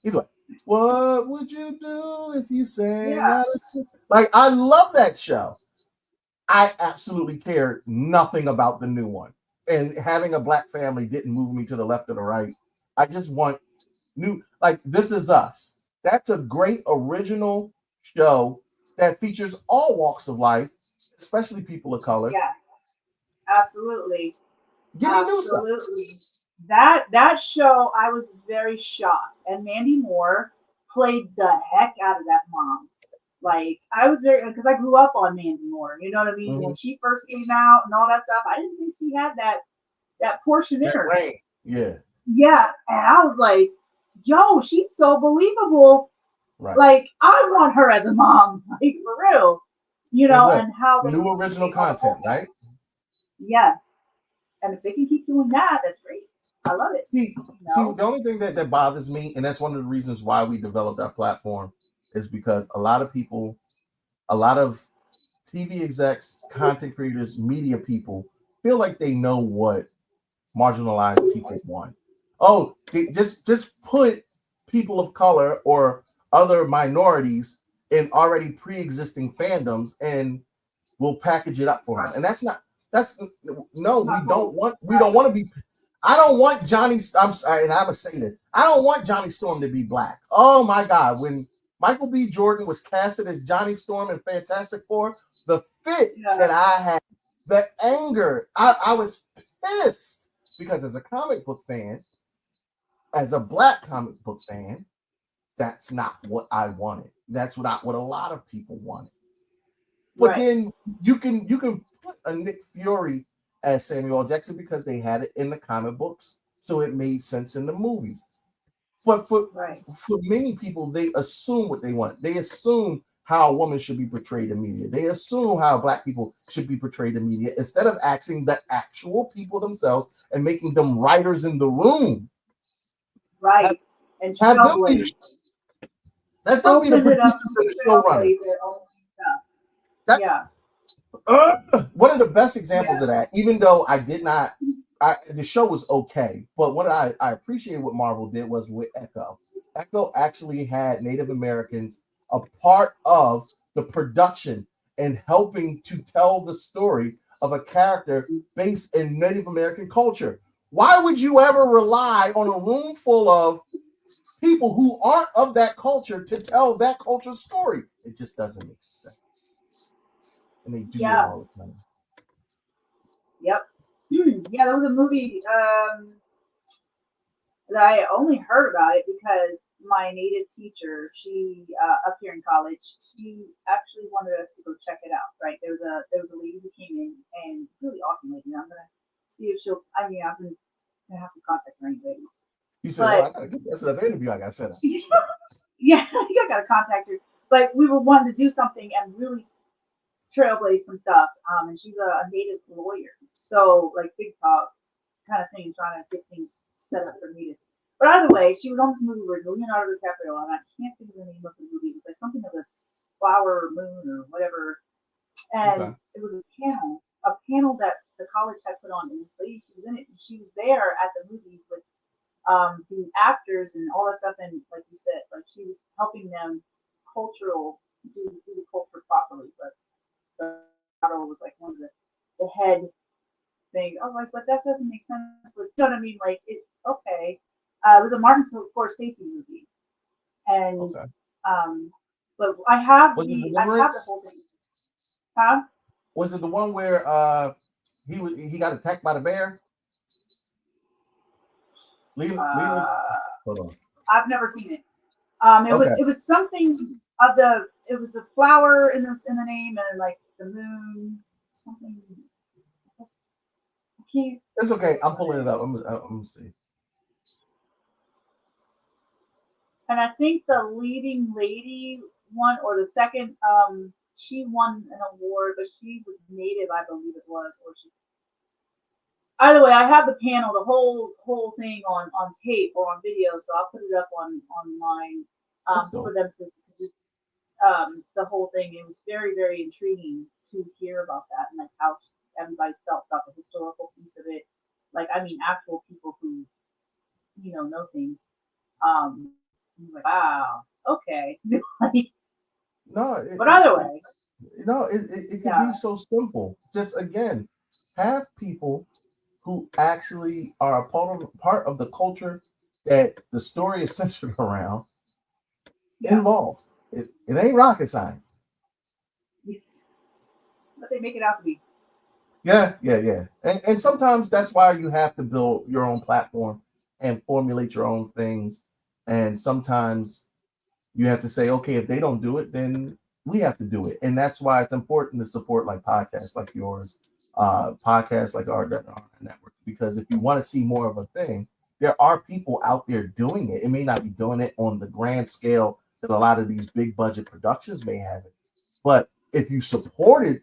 He's like, what would you do if you sang? Yeah. Like, I love that show. I absolutely cared nothing about the new one, and having a Black family didn't move me to the left or the right. I just want new, like This Is Us. That's a great original show that features all walks of life, especially people of color. Yes, absolutely. Give me new stuff. That show, I was very shocked, and Mandy Moore played the heck out of that mom. Like, I was very, because I grew up on Mandy Moore. You know what I mean? When she first came out and all that stuff, I didn't think she had that portion in her. Yeah. Yeah, and I was like, yo, she's so believable. Right. Like, I want her as a mom, like, for real. And how new original content, right? Yes. And if they can keep doing that, that's great. I love it. See, the only thing that bothers me, and that's one of the reasons why we developed our platform, is because a lot of people, a lot of TV execs, content creators, media people feel like they know what marginalized people want. Oh, just put people of color or other minorities in already pre-existing fandoms and we'll package it up for them. And we don't want to be. I don't want Johnny. I'm sorry, and I'm gonna say this. I don't want Johnny Storm to be Black. Oh my God, when Michael B. Jordan was casted as Johnny Storm in Fantastic Four, the fit that I had, the anger, I was pissed because as a comic book fan, as a Black comic book fan, that's not what I wanted. That's not what a lot of people wanted. But then you can put a Nick Fury as Samuel Jackson because they had it in the comic books, so it made sense in the movies. But for many people, they assume what they want. They assume how a woman should be portrayed in media. They assume how Black people should be portrayed in media instead of asking the actual people themselves and making them writers in the room. Right. And have them be let them be the producers and the showrunner. One of the best examples of that, even though the show was okay, but what I appreciate what Marvel did was with Echo. Echo actually had Native Americans a part of the production and helping to tell the story of a character based in Native American culture. Why would you ever rely on a room full of people who aren't of that culture to tell that culture's story? It just doesn't make sense. And they do it all the time. Yep. Yeah, there was a movie that I only heard about it because my native teacher, she up here in college, she actually wanted us to go check it out. Right, there was a lady who came in, and really awesome lady. I'm gonna see if she'll. I mean, I'm gonna have to contact her anyway. You said, well, I gotta get that's another interview I gotta set up. Yeah, I gotta contact her. But we were wanting to do something and really trailblaze some stuff. And she's a native lawyer, so like big talk kind of thing, trying to get things set up for me. But either way, she was on this movie with Leonardo DiCaprio, and I can't think of the name of the movie. It was like something of a flower moon or whatever. And it was a panel that the college had put on, and this lady, she was in it, and she was there at the movie with the actors and all that stuff. And like you said, like she was helping them do the culture properly. But the model was like one of the head things. I was like, but that doesn't make sense. But you know what I mean? Like, okay. It was a Martin Scorsese movie, and but I have the whole thing. Huh? Was it the one where he got attacked by the bear? Hold on. I've never seen it. It was something of it was a flower in the name and like the moon something. I can't. It's okay. I'm pulling it up. I'm gonna see. And I think the leading lady one or the second she won an award, but she was native, I believe it was, or she. Either way, I have the panel, the whole thing on tape or on video, so I'll put it up online for them to. It's, the whole thing. It was very intriguing to hear about that and like how everybody felt about the historical piece of it. Like I mean, actual people who know things. I'm like, wow, okay. Like, No, but either way, it could be so simple. Just again, have people who actually are a part of the culture that the story is centered around involved. It ain't rocket science. But they make it out to be. Yeah. And sometimes that's why you have to build your own platform and formulate your own things. And sometimes you have to say, okay, if they don't do it, then we have to do it. And that's why it's important to support like podcasts like yours, podcasts like our network, because if you want to see more of a thing, there are people out there doing it. It may not be doing it on the grand scale that a lot of these big budget productions may have it. But if you supported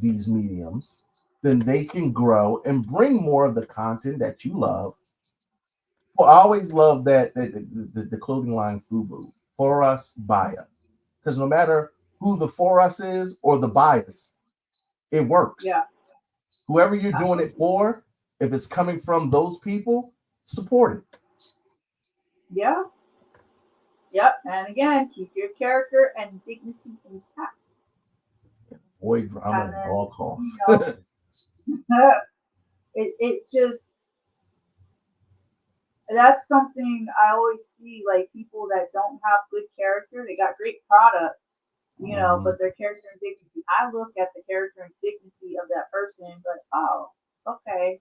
these mediums, then they can grow and bring more of the content that you love. Well, I always love that the clothing line FUBU, for us, by us, because no matter who the for us is or the bias, it works. Yeah. Whoever you're doing it for, if it's coming from those people, support it. Yeah. Yep. And again, keep your character and dignity intact. Avoid drama at all costs. It just, that's something I always see, like people that don't have good character, they got great product, but their character and dignity. I look at the character and dignity of that person, but oh, okay.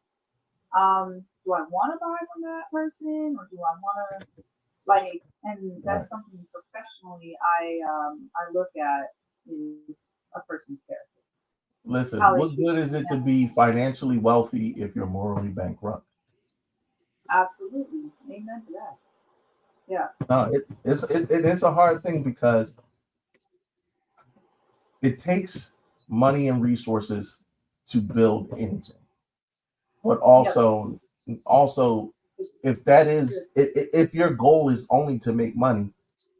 Do I want to buy from that person, or do I want to like? And that's something professionally I look at is a person's character. Listen, what good is it to be financially wealthy if you're morally bankrupt? Absolutely, amen to that. Yeah. It's a hard thing because it takes money and resources to build anything, but also if that is if your goal is only to make money,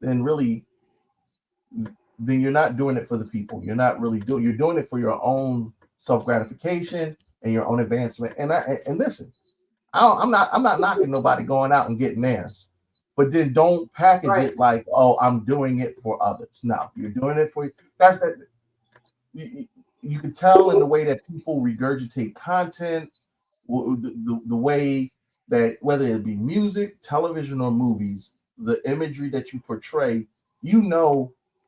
then really then you're not doing it for the people. You're not really you're doing it for your own self gratification and your own advancement. And listen, I'm not knocking nobody going out and getting theirs, but then don't package it like, oh, I'm doing it for others. No, you're doing it for that's that. You can tell in the way that people regurgitate content, the way that whether it be music, television, or movies, the imagery that you portray,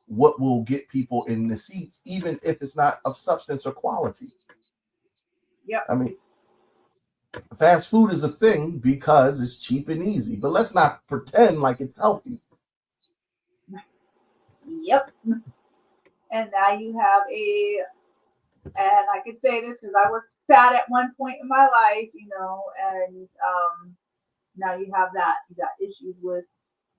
what will get people in the seats, even if it's not of substance or quality. Yeah. I mean, fast food is a thing because it's cheap and easy, but let's not pretend like it's healthy. Yep. And now you have and I can say this because I was fat at one point in my life, and now you have that. You got issues with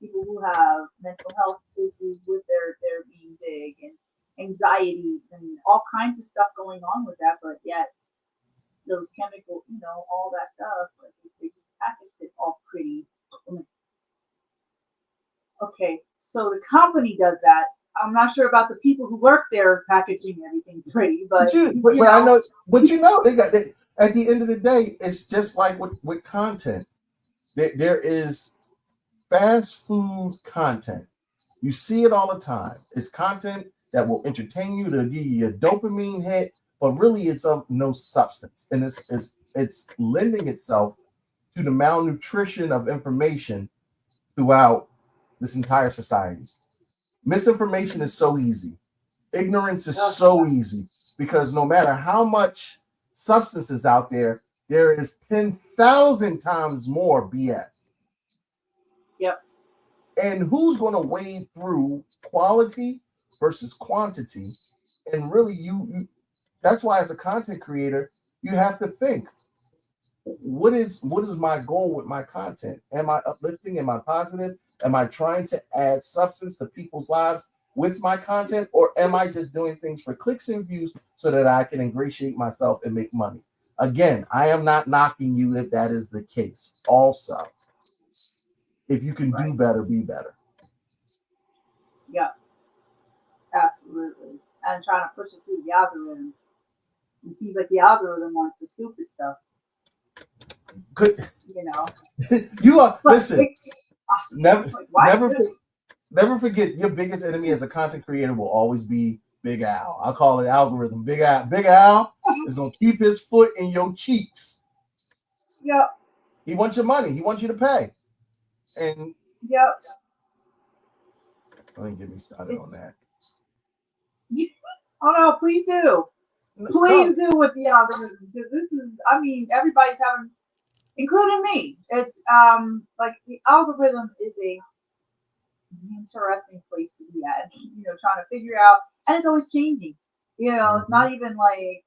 people who have mental health issues with their being big and anxieties and all kinds of stuff going on with that, but yet those chemical, all that stuff, like they just packaged it all pretty. Okay, so the company does that. I'm not sure about the people who work there packaging everything pretty, but I know. But they at the end of the day, it's just like with content. There is fast food content. You see it all the time. It's content that will entertain you, to give you a dopamine hit, but really it's of no substance, and it's lending itself to the malnutrition of information throughout this entire society. Misinformation is so easy. Ignorance is so easy because no matter how much substance is out there, there is 10,000 times more BS. Yep. And who's going to wade through quality versus quantity? And really, you that's why as a content creator, you have to think, what is my goal with my content? Am I uplifting? Am I positive? Am I trying to add substance to people's lives with my content, or am I just doing things for clicks and views so that I can ingratiate myself and make money? Again, I am not knocking you if that is the case. Also, if you can do better, be better. Yeah, absolutely. And trying to push it through the algorithm. It seems like the algorithm wants the stupid stuff. Good. You know. You are listen. Never forget your biggest enemy as a content creator will always be Big Al. I call it algorithm. Big Al. Big Al is gonna keep his foot in your cheeks. Yep. He wants your money. He wants you to pay. And yep. Don't even get me started on that. Oh no, please do. Please do with the algorithm, because this is, I mean, everybody's having, including me. It's like the algorithm is a interesting place to be at. You know, trying to figure out, and it's always changing. You know, it's not even like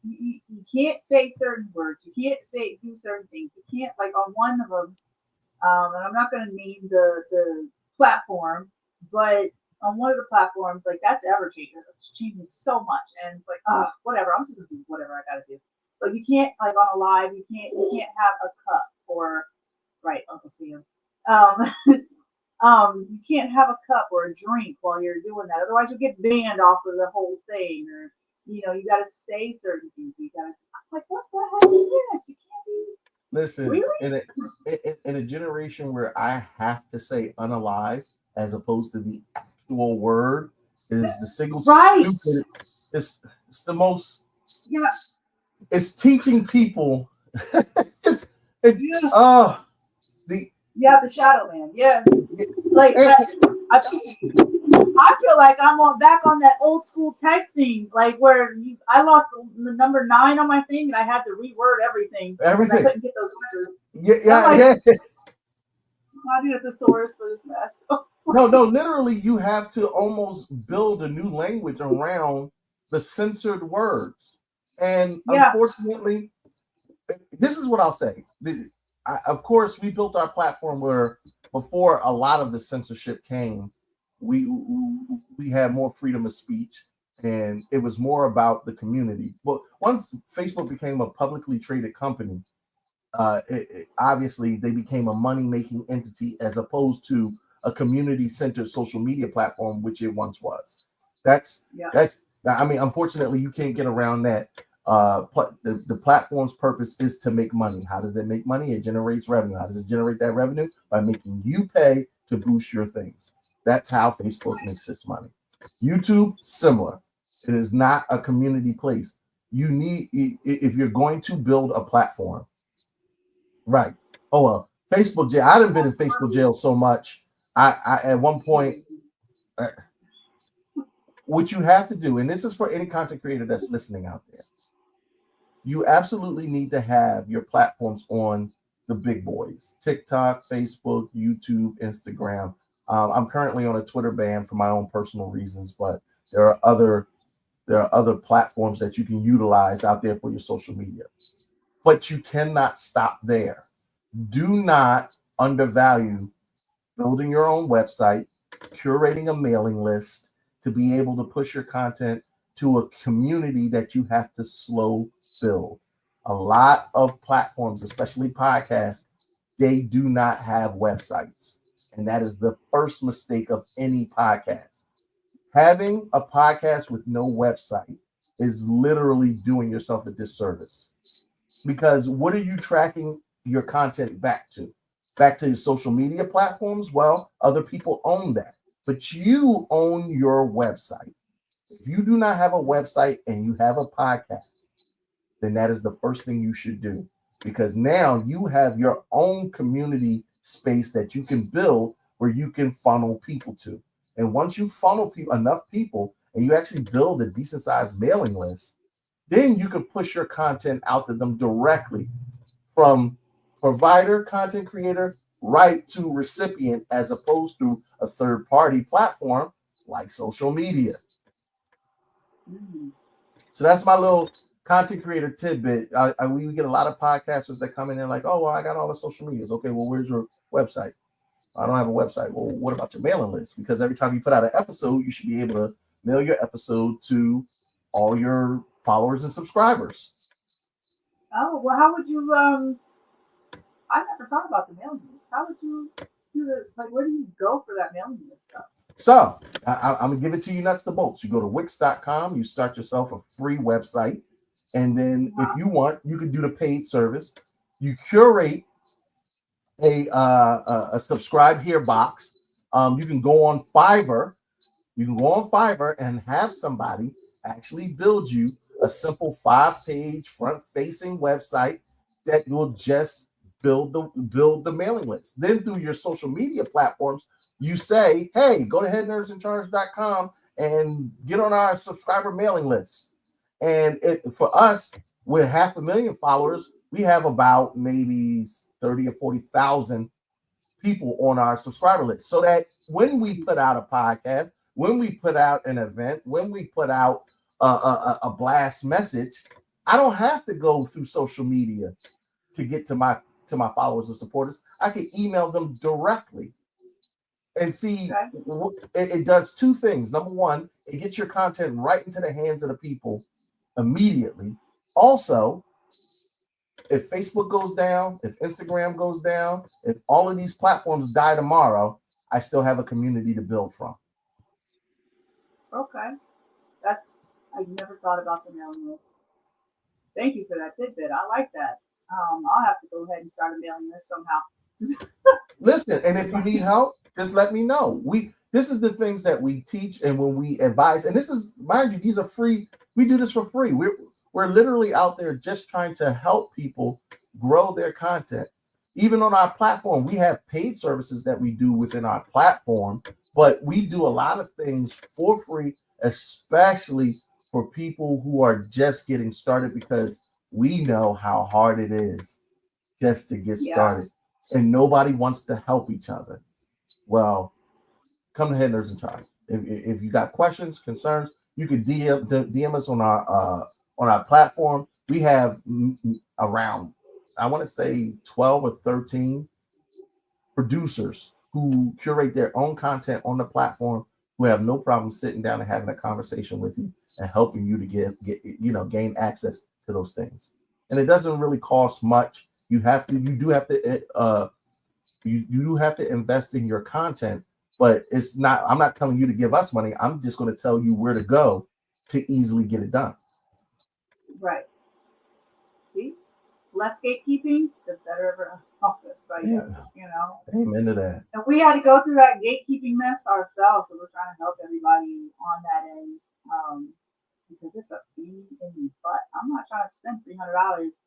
you can't say certain words, you can't do certain things. You can't, like, on one of them. And I'm not going to name the platform, but on one of the platforms, like, that's ever changing. It's changing so much, and it's like, whatever. I'm just gonna do whatever I gotta do. But you can't, like, on a live, you can't have a cup, or right, Uncle Sam. Um, you can't have a cup or a drink while you're doing that. Otherwise, you get banned off of the whole thing, or you know, you got to say certain things. You got to, like, what the heck is this? You can't be. Listen, really? in a generation where I have to say unalive as opposed to the actual word, is the single stupid. It's the most. Yeah. It's teaching people. the Shadow Man. Yeah. Like, I feel like I'm back on that old school texting, like where I lost the number 9 on my thing, and I had to reword everything. I couldn't get those letters. Yeah. I need a thesaurus for this mess. No, literally, you have to almost build a new language around the censored words. And unfortunately, this is what I'll say. Of course, we built our platform where before a lot of the censorship came, we had more freedom of speech, and it was more about the community. But once Facebook became a publicly traded company, obviously they became a money-making entity as opposed to a community-centered social media platform, which it once was. That's I mean, unfortunately, you can't get around that. The platform's purpose is to make money. How does it make money? It generates revenue. How does it generate that revenue? By making you pay to boost your things. That's how Facebook makes its money. YouTube, similar. It is not a community place. You need, if you're going to build a platform, right? Oh well, Facebook jail. I done been in Facebook jail so much. I at one point, what you have to do, and this is for any content creator that's listening out there, you absolutely need to have your platforms on the big boys: TikTok, Facebook, YouTube, Instagram. I'm currently on a Twitter ban for my own personal reasons, but there are other platforms that you can utilize out there for your social media. But you cannot stop there. Do not undervalue building your own website, curating a mailing list to be able to push your content to a community that you have to slow build. A lot of platforms, especially podcasts, they do not have websites. And that is the first mistake of any podcast. Having a podcast with no website is literally doing yourself a disservice. Because what are you tracking your content back to? Back to your social media platforms? Well, other people own that, but you own your website. If you do not have a website and you have a podcast, then that is the first thing you should do, because now you have your own community space that you can build where you can funnel people to. And once you funnel enough people and you actually build a decent sized mailing list, then you can push your content out to them directly from provider, content creator, right to recipient, as opposed to a third party platform like social media. So that's my little content creator tidbit. We get a lot of podcasters that come in and like, oh, well, I got all the social medias. Okay, well, where's your website? I don't have a website. Well, what about your mailing list? Because every time you put out an episode, you should be able to mail your episode to all your followers and subscribers. Oh, well, how would you, I never thought about the mailing list. How would you do like, where do you go for that mailing list stuff? So I'm going to give it to you nuts to bolts. You go to Wix.com, you start yourself a free website. And then if you want, you can do the paid service. You curate a subscribe here box. You can go on Fiverr. You can go on Fiverr and have somebody actually build you a simple 5-page front-facing website that will just build the mailing list. Then through your social media platforms, you say, hey, go to headnerdsincharge.com and get on our subscriber mailing list. And for us, with 500,000 followers, we have about maybe 30 or 40,000 people on our subscriber list. So that when we put out a podcast, when we put out an event, when we put out a blast message, I don't have to go through social media to get to my followers and supporters. I can email them directly. And see, it does two things. Number one, it gets your content right into the hands of the people immediately. Also, if Facebook goes down, if Instagram goes down, if all of these platforms die tomorrow, I still have a community to build from. Okay. I never thought about the mailing list. Thank you for that tidbit. I like that. I'll have to go ahead and start a mailing list somehow. Listen, and if you need help, just let me know. This is the things that we teach, and when we advise, and this is, mind you, these are free. We do this for free. We're literally out there just trying to help people grow their content. Even on our platform, we have paid services that we do within our platform, but we do a lot of things for free, especially for people who are just getting started, because we know how hard it is just to get started, and nobody wants to help each other. Well, come to Head Nerds in Charge. If you got questions, concerns, you can DM us on our platform. We have around, I want to say, 12 or 13 producers who curate their own content on the platform, who have no problem sitting down and having a conversation with you and helping you to gain access to those things. And it doesn't really cost much. You do have to invest in your content, but it's not, I'm not telling you to give us money. I'm just going to tell you where to go to easily get it done. Right. See, less gatekeeping, the better ever office, right? Yeah. You know. Amen to that. And we had to go through that gatekeeping mess ourselves, so we're trying to help everybody on that end, because it's a pain in the butt. I'm not trying to spend $300.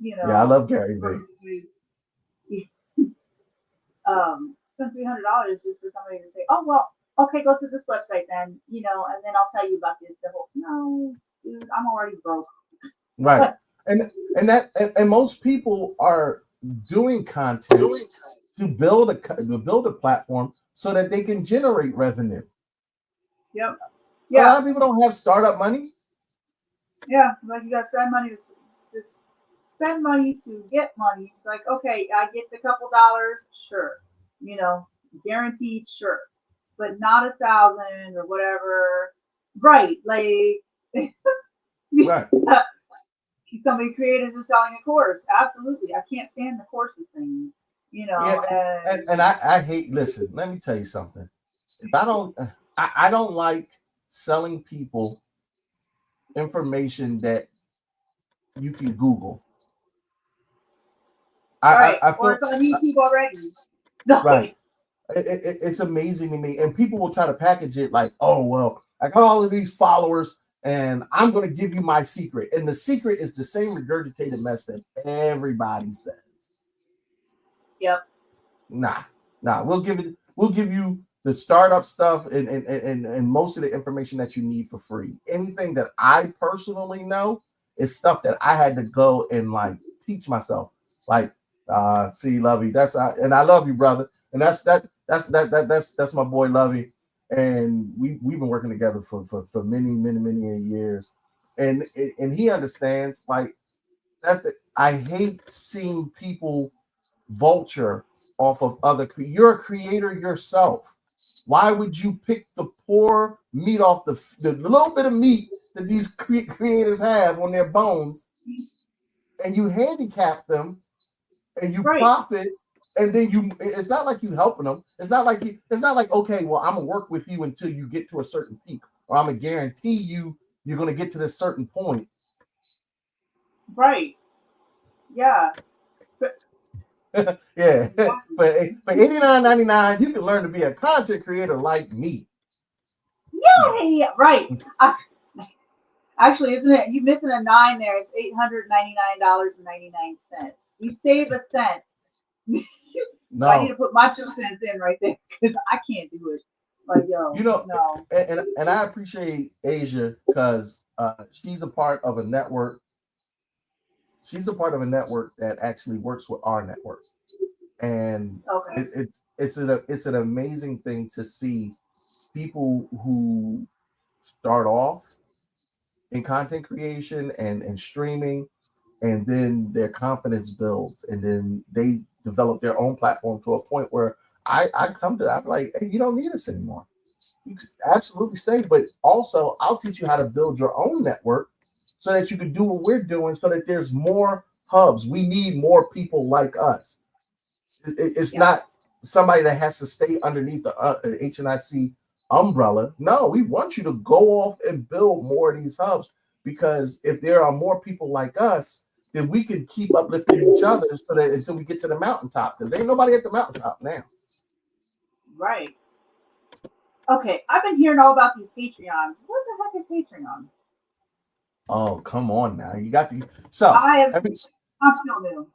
Yeah, I love Gary Vee. Spend $300 just for somebody to say, "Oh well, okay, go to this website then," and then I'll tell you about this. No, dude, I'm already broke. Right, and most people are doing content to build a platform so that they can generate revenue. Yep. Yeah. A lot of people don't have startup money. Yeah, like you got to spend money to spend money to get money. It's like, okay, I get a couple dollars, sure, guaranteed, sure, but not 1,000 or whatever. Right, like right. Somebody creators are selling a course. Absolutely, I can't stand the courses thing. Yeah, and I hate. Listen, let me tell you something. If I don't like selling people information that you can Google. I feel, or it's on YouTube already. Right. It's amazing to me. And people will try to package it like, oh, well, I got all of these followers and I'm going to give you my secret. And the secret is the same regurgitated mess that everybody says. Yep. Nah. We'll give you the startup stuff and most of the information that you need for free. Anything that I personally know is stuff that I had to go and like teach myself. Like, see, Lovey, and I love you, brother. And that's my boy Lovey. And we've been working together for many years. And he understands like that. I hate seeing people vulture off of you're a creator yourself. Why would you pick the poor meat off the little bit of meat that these creators have on their bones, and you handicap them and you profit, and then it's not like you helping them. It's not like okay, well, I'm gonna work with you until you get to a certain peak, or I'm gonna guarantee you're gonna get to this certain point. Right. Yeah. Yeah. For $89.99, you can learn to be a content creator like me. Yeah, right. Actually, isn't it? You missing a 9 there? It's $899.99. You save a cent. No, I need to put my 2 cents in right there because I can't do it. Like, yo, no. And I appreciate Asia because she's a part of a network. She's a part of a network that actually works with our network, and it's an amazing thing to see people who start off in content creation and streaming, and then their confidence builds, and then they develop their own platform to a point where I'm like, hey, you don't need us anymore. You can absolutely stay, but also I'll teach you how to build your own network so that you can do what we're doing, so that there's more hubs. We need more people like us. It's not somebody that has to stay underneath the HNIC umbrella. No, we want you to go off and build more of these hubs, because if there are more people like us, then we can keep uplifting each other so that until we get to the mountaintop, because ain't nobody at the mountaintop now. Right. Okay, I've been hearing all about these Patreons. What the heck is Patreon? Oh, come on now. You got to. So, I'm still new.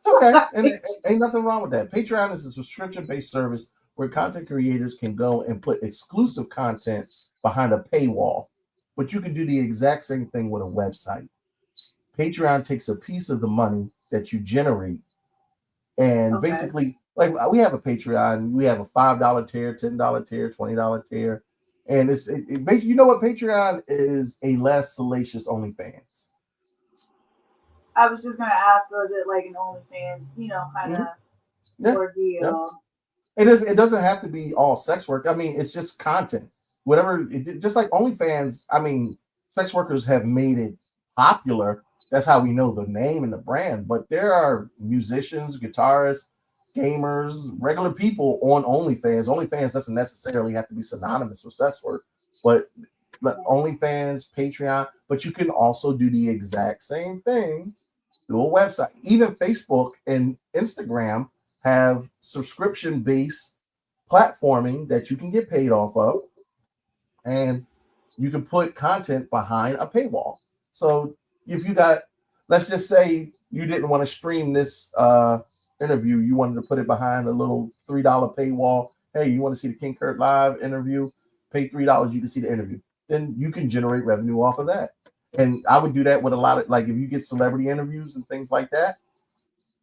Okay, and ain't nothing wrong with that. Patreon is a subscription-based service where content creators can go and put exclusive content behind a paywall, but you can do the exact same thing with a website. Patreon takes a piece of the money that you generate, and basically, like, we have a Patreon, we have a $5 tier, $10 tier, $20 tier, and basically, you know what Patreon is? A less salacious OnlyFans. I was just gonna ask, was it like an OnlyFans, kind of ordeal? It doesn't have to be all sex work. I mean, it's just content. Whatever, just like OnlyFans. I mean, sex workers have made it popular. That's how we know the name and the brand. But there are musicians, guitarists, gamers, regular people on OnlyFans. OnlyFans doesn't necessarily have to be synonymous with sex work, but OnlyFans, Patreon. But you can also do the exact same thing through a website. Even Facebook and Instagram have subscription-based platforming that you can get paid off of, and you can put content behind a paywall. So if you got, let's just say you didn't want to stream this interview, you wanted to put it behind a little $3 paywall. Hey, you want to see the Kingcurtlive interview? Pay $3, you can see the interview. Then you can generate revenue off of that. And I would do that with a lot of, like, if you get celebrity interviews and things like that,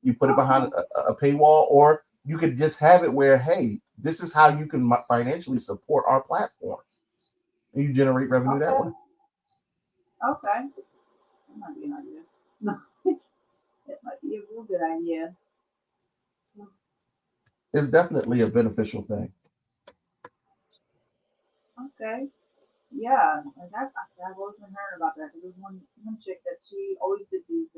you put it behind a paywall, or you could just have it where, hey, this is how you can financially support our platform, and you generate revenue that way. Okay, that might be an idea. It might be a real good idea. It's definitely a beneficial thing. Okay. Yeah, and I've always been hearing about that. There was one chick that she always did these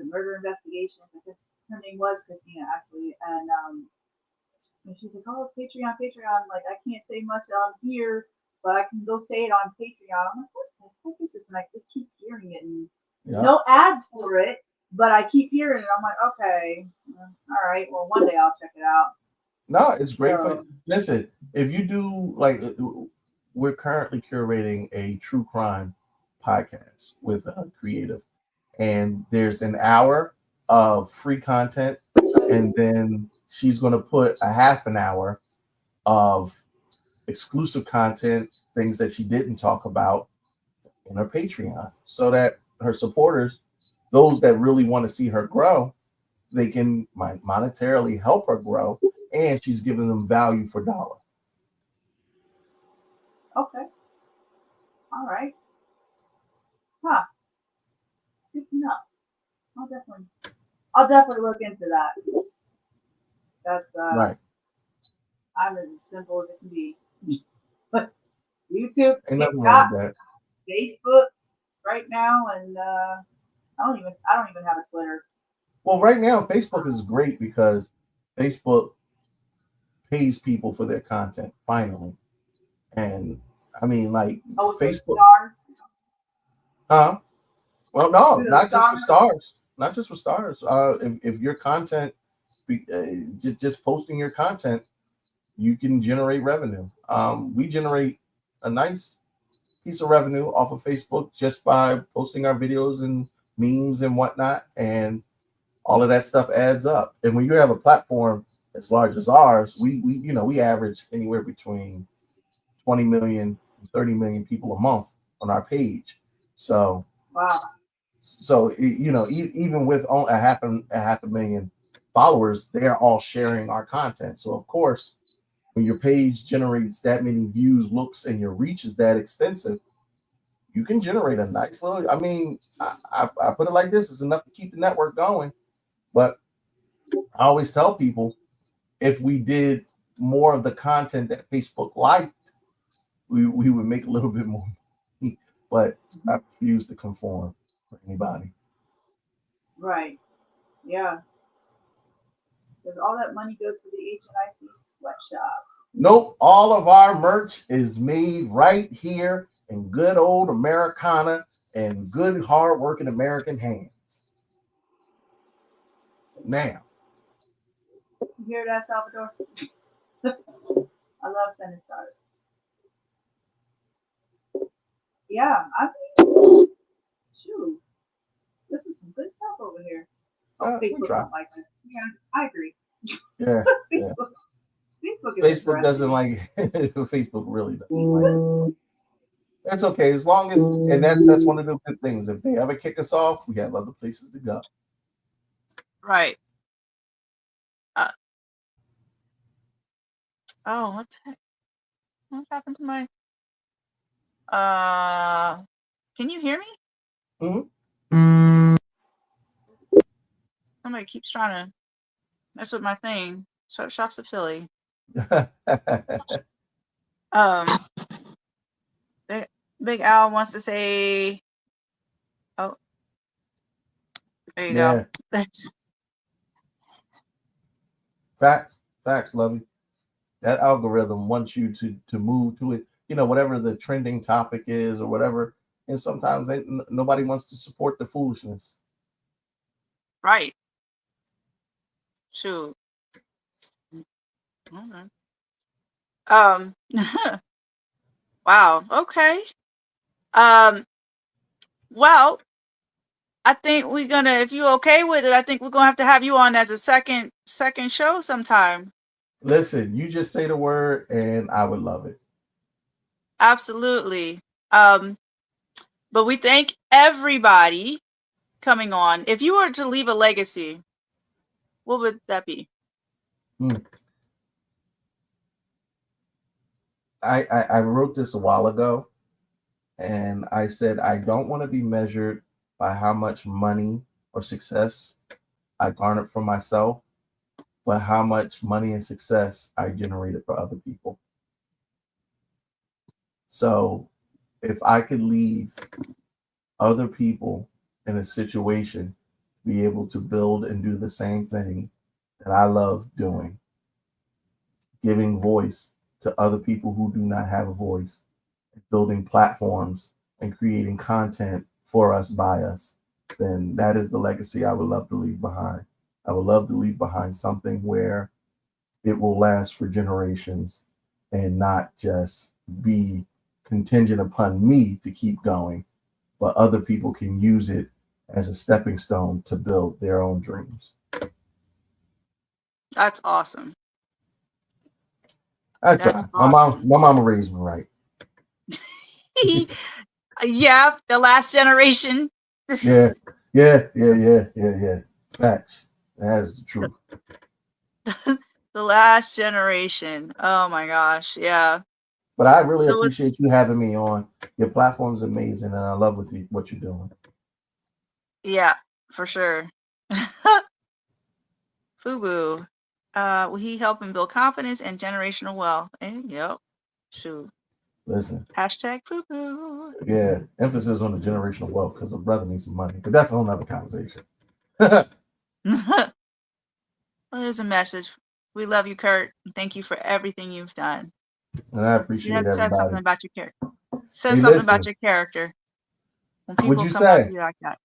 murder investigations. I guess her name was Christina, actually, and she's like, "Oh, Patreon. Like, I can't say much on here, but I can go say it on Patreon." I'm like, "What the heck is this?" And I just keep hearing it, and no ads for it, but I keep hearing it. I'm like, okay, all right. Well, one day I'll check it out. No, it's great. Listen, if you do, like, we're currently curating a true crime podcast with a creative, and there's an hour of free content, and then she's going to put a half an hour of exclusive content, things that she didn't talk about, in her Patreon, so that her supporters, those that really want to see her grow, they can monetarily help her grow, and she's giving them value for dollar. Okay. All right. Huh. Good enough. I'll definitely look into that. That's Right. I'm as simple as it can be. But YouTube, Ain't nothing wrong TikTok, with that. Facebook right now, and I don't even have a Twitter. Well, right now, Facebook is great because Facebook pays people for their content finally. And I mean, like Oh, with those Facebook, stars. huh? Well, no, With those not just for stars. stars, not just for stars. If your content, just posting your content, you can generate revenue. We generate a nice piece of revenue off of Facebook just by posting our videos and memes and whatnot, and all of that stuff adds up. And when you have a platform as large as ours, we average anywhere between 20 million and 30 million people a month on our page. So Wow. so even with a half a million followers, they are all sharing our content. So of course, when your page generates that many views, looks, and your reach is that extensive, you can generate a nice little. I mean, I put it like this: it's enough to keep the network going. But I always tell people, if we did more of the content that Facebook liked, we would make a little bit more money. But I refuse to conform for anybody. Right. Yeah. Does all that money go to the HNIC sweatshop? Nope, all of our merch is made right here in good old Americana and good hard-working American hands. Now, You hear that, Salvador? I love sending stars. Yeah, I think, shoot, this is some good stuff over here. Oh, we Facebook try. don't like this. Yeah, I agree. Yeah, yeah. Facebook is Facebook interesting. doesn't like Facebook really doesn't like it. That's okay as long as, and that's one of the good things. If they ever kick us off, we have other places to go. Right. Oh, what happened to my? Can you hear me? Mm-hmm. Somebody keeps trying to mess with my thing. Sweatshops of Philly. Big Al wants to say, oh, there you go. Thanks. Facts, Lovey. That algorithm wants you to move to it, whatever the trending topic is or whatever. And sometimes nobody wants to support the foolishness. Right. Shoot. Okay. Wow. Okay. Well, I think we're gonna, if you're okay with it, I think we're gonna have you on as a second show sometime. Listen, you just say the word and I would love it. Absolutely. But we thank everybody coming on. If you were to leave a legacy, what would that be? I wrote this a while ago, and I said I don't want to be measured by how much money or success I garnered for myself, but how much money and success I generated for other people. So if I could leave other people in a situation to be able to build and do the same thing that I love doing, giving voice to other people who do not have a voice, building platforms and creating content for us, by us, then that is the legacy I would love to leave behind. I would love to leave behind something where it will last for generations and not just be contingent upon me to keep going, but other people can use it as a stepping stone to build their own dreams. That's awesome. I try. Awesome. My mama raised me right. Yeah, the last generation. Yeah. Facts. That is the truth. The last generation. Oh my gosh. Yeah. But I really appreciate you having me on. Your platform's amazing, and I love what you're doing. Yeah. For sure. Fubu. Will he help him build confidence and generational wealth? And yep. Shoot. Listen. Hashtag Fubu. Yeah, emphasis on the generational wealth because the brother needs some money, but that's a whole other conversation. Well, there's a message. We love you, Kurt. And thank you for everything you've done. And I appreciate that says something everybody. about your character. Says Hey, something listen. about your character. When people What'd you come out say? to you like that.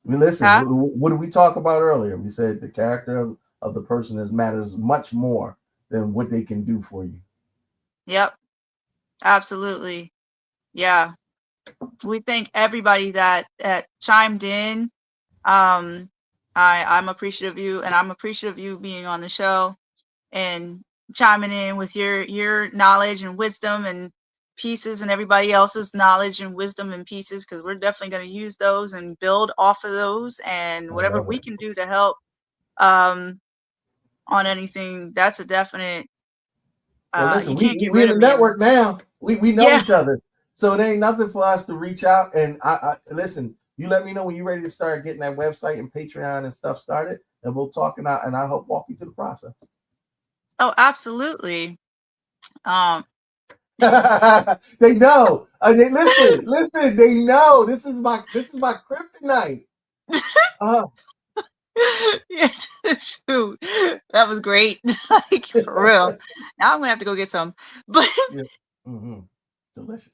I mean, listen, Huh? what did we talk about earlier? We said the character of the person matters much more than what they can do for you. Yep. Absolutely. Yeah. We thank everybody that chimed in. I'm appreciative of you, and I'm appreciative of you being on the show and chiming in with your knowledge and wisdom and pieces, and everybody else's knowledge and wisdom and pieces, because we're definitely going to use those and build off of those, and whatever we can do to help on anything, that's a definite. Well, listen, you can't get we rid in of the me. network now. We know Yeah. each other, so it ain't nothing for us to reach out. And I listen. You let me know when you're ready to start getting that website and Patreon and stuff started, and we'll talk and I help walk you through the process. Oh, absolutely. They know. They listen. They know. This is my kryptonite. Yes, shoot, that was great. Like, for real. Now I'm gonna have to go get some. But yeah. Delicious.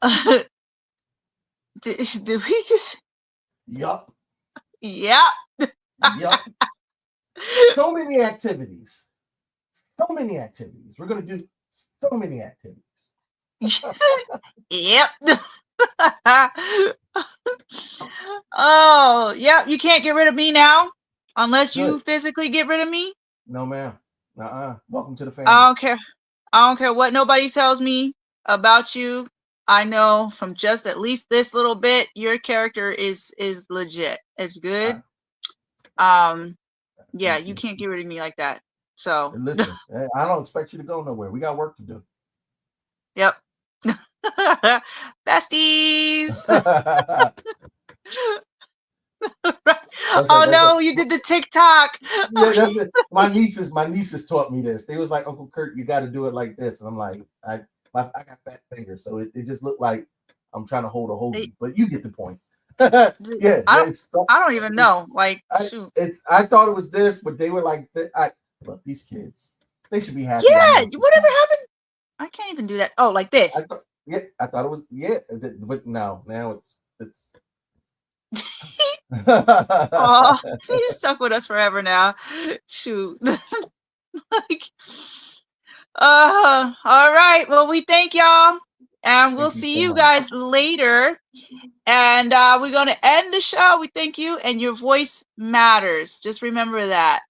Did we just? Yup. Yeah. Yup. So many activities. We're gonna do so many activities. Yep. Oh, yeah. You can't get rid of me now, unless you physically get rid of me. No, ma'am. Welcome to the family. I don't care what nobody tells me about you. I know from just at least this little bit, your character is legit. It's good. Yeah, you can't get rid of me like that. So listen, I don't expect you to go nowhere. We got work to do. Yep. Besties. Oh no, you did the TikTok. Yeah, that's it. My nieces taught me this. They was like, Uncle Kurt, you got to do it like this. And I'm like, I got fat fingers, so it just looked like I'm trying to hold a hoagie, but you get the point. Yeah, I don't even know. Like, shoot. I thought it was this, but they were like, look, these kids, they should be happy. Yeah, whatever happened? I can't even do that. Oh, like this. I thought it was but now it's. Oh, he's stuck with us forever now. Shoot. Like, all right. Well, we thank y'all, and we'll see you guys later. And we're going to end the show. We thank you, and your voice matters. Just remember that.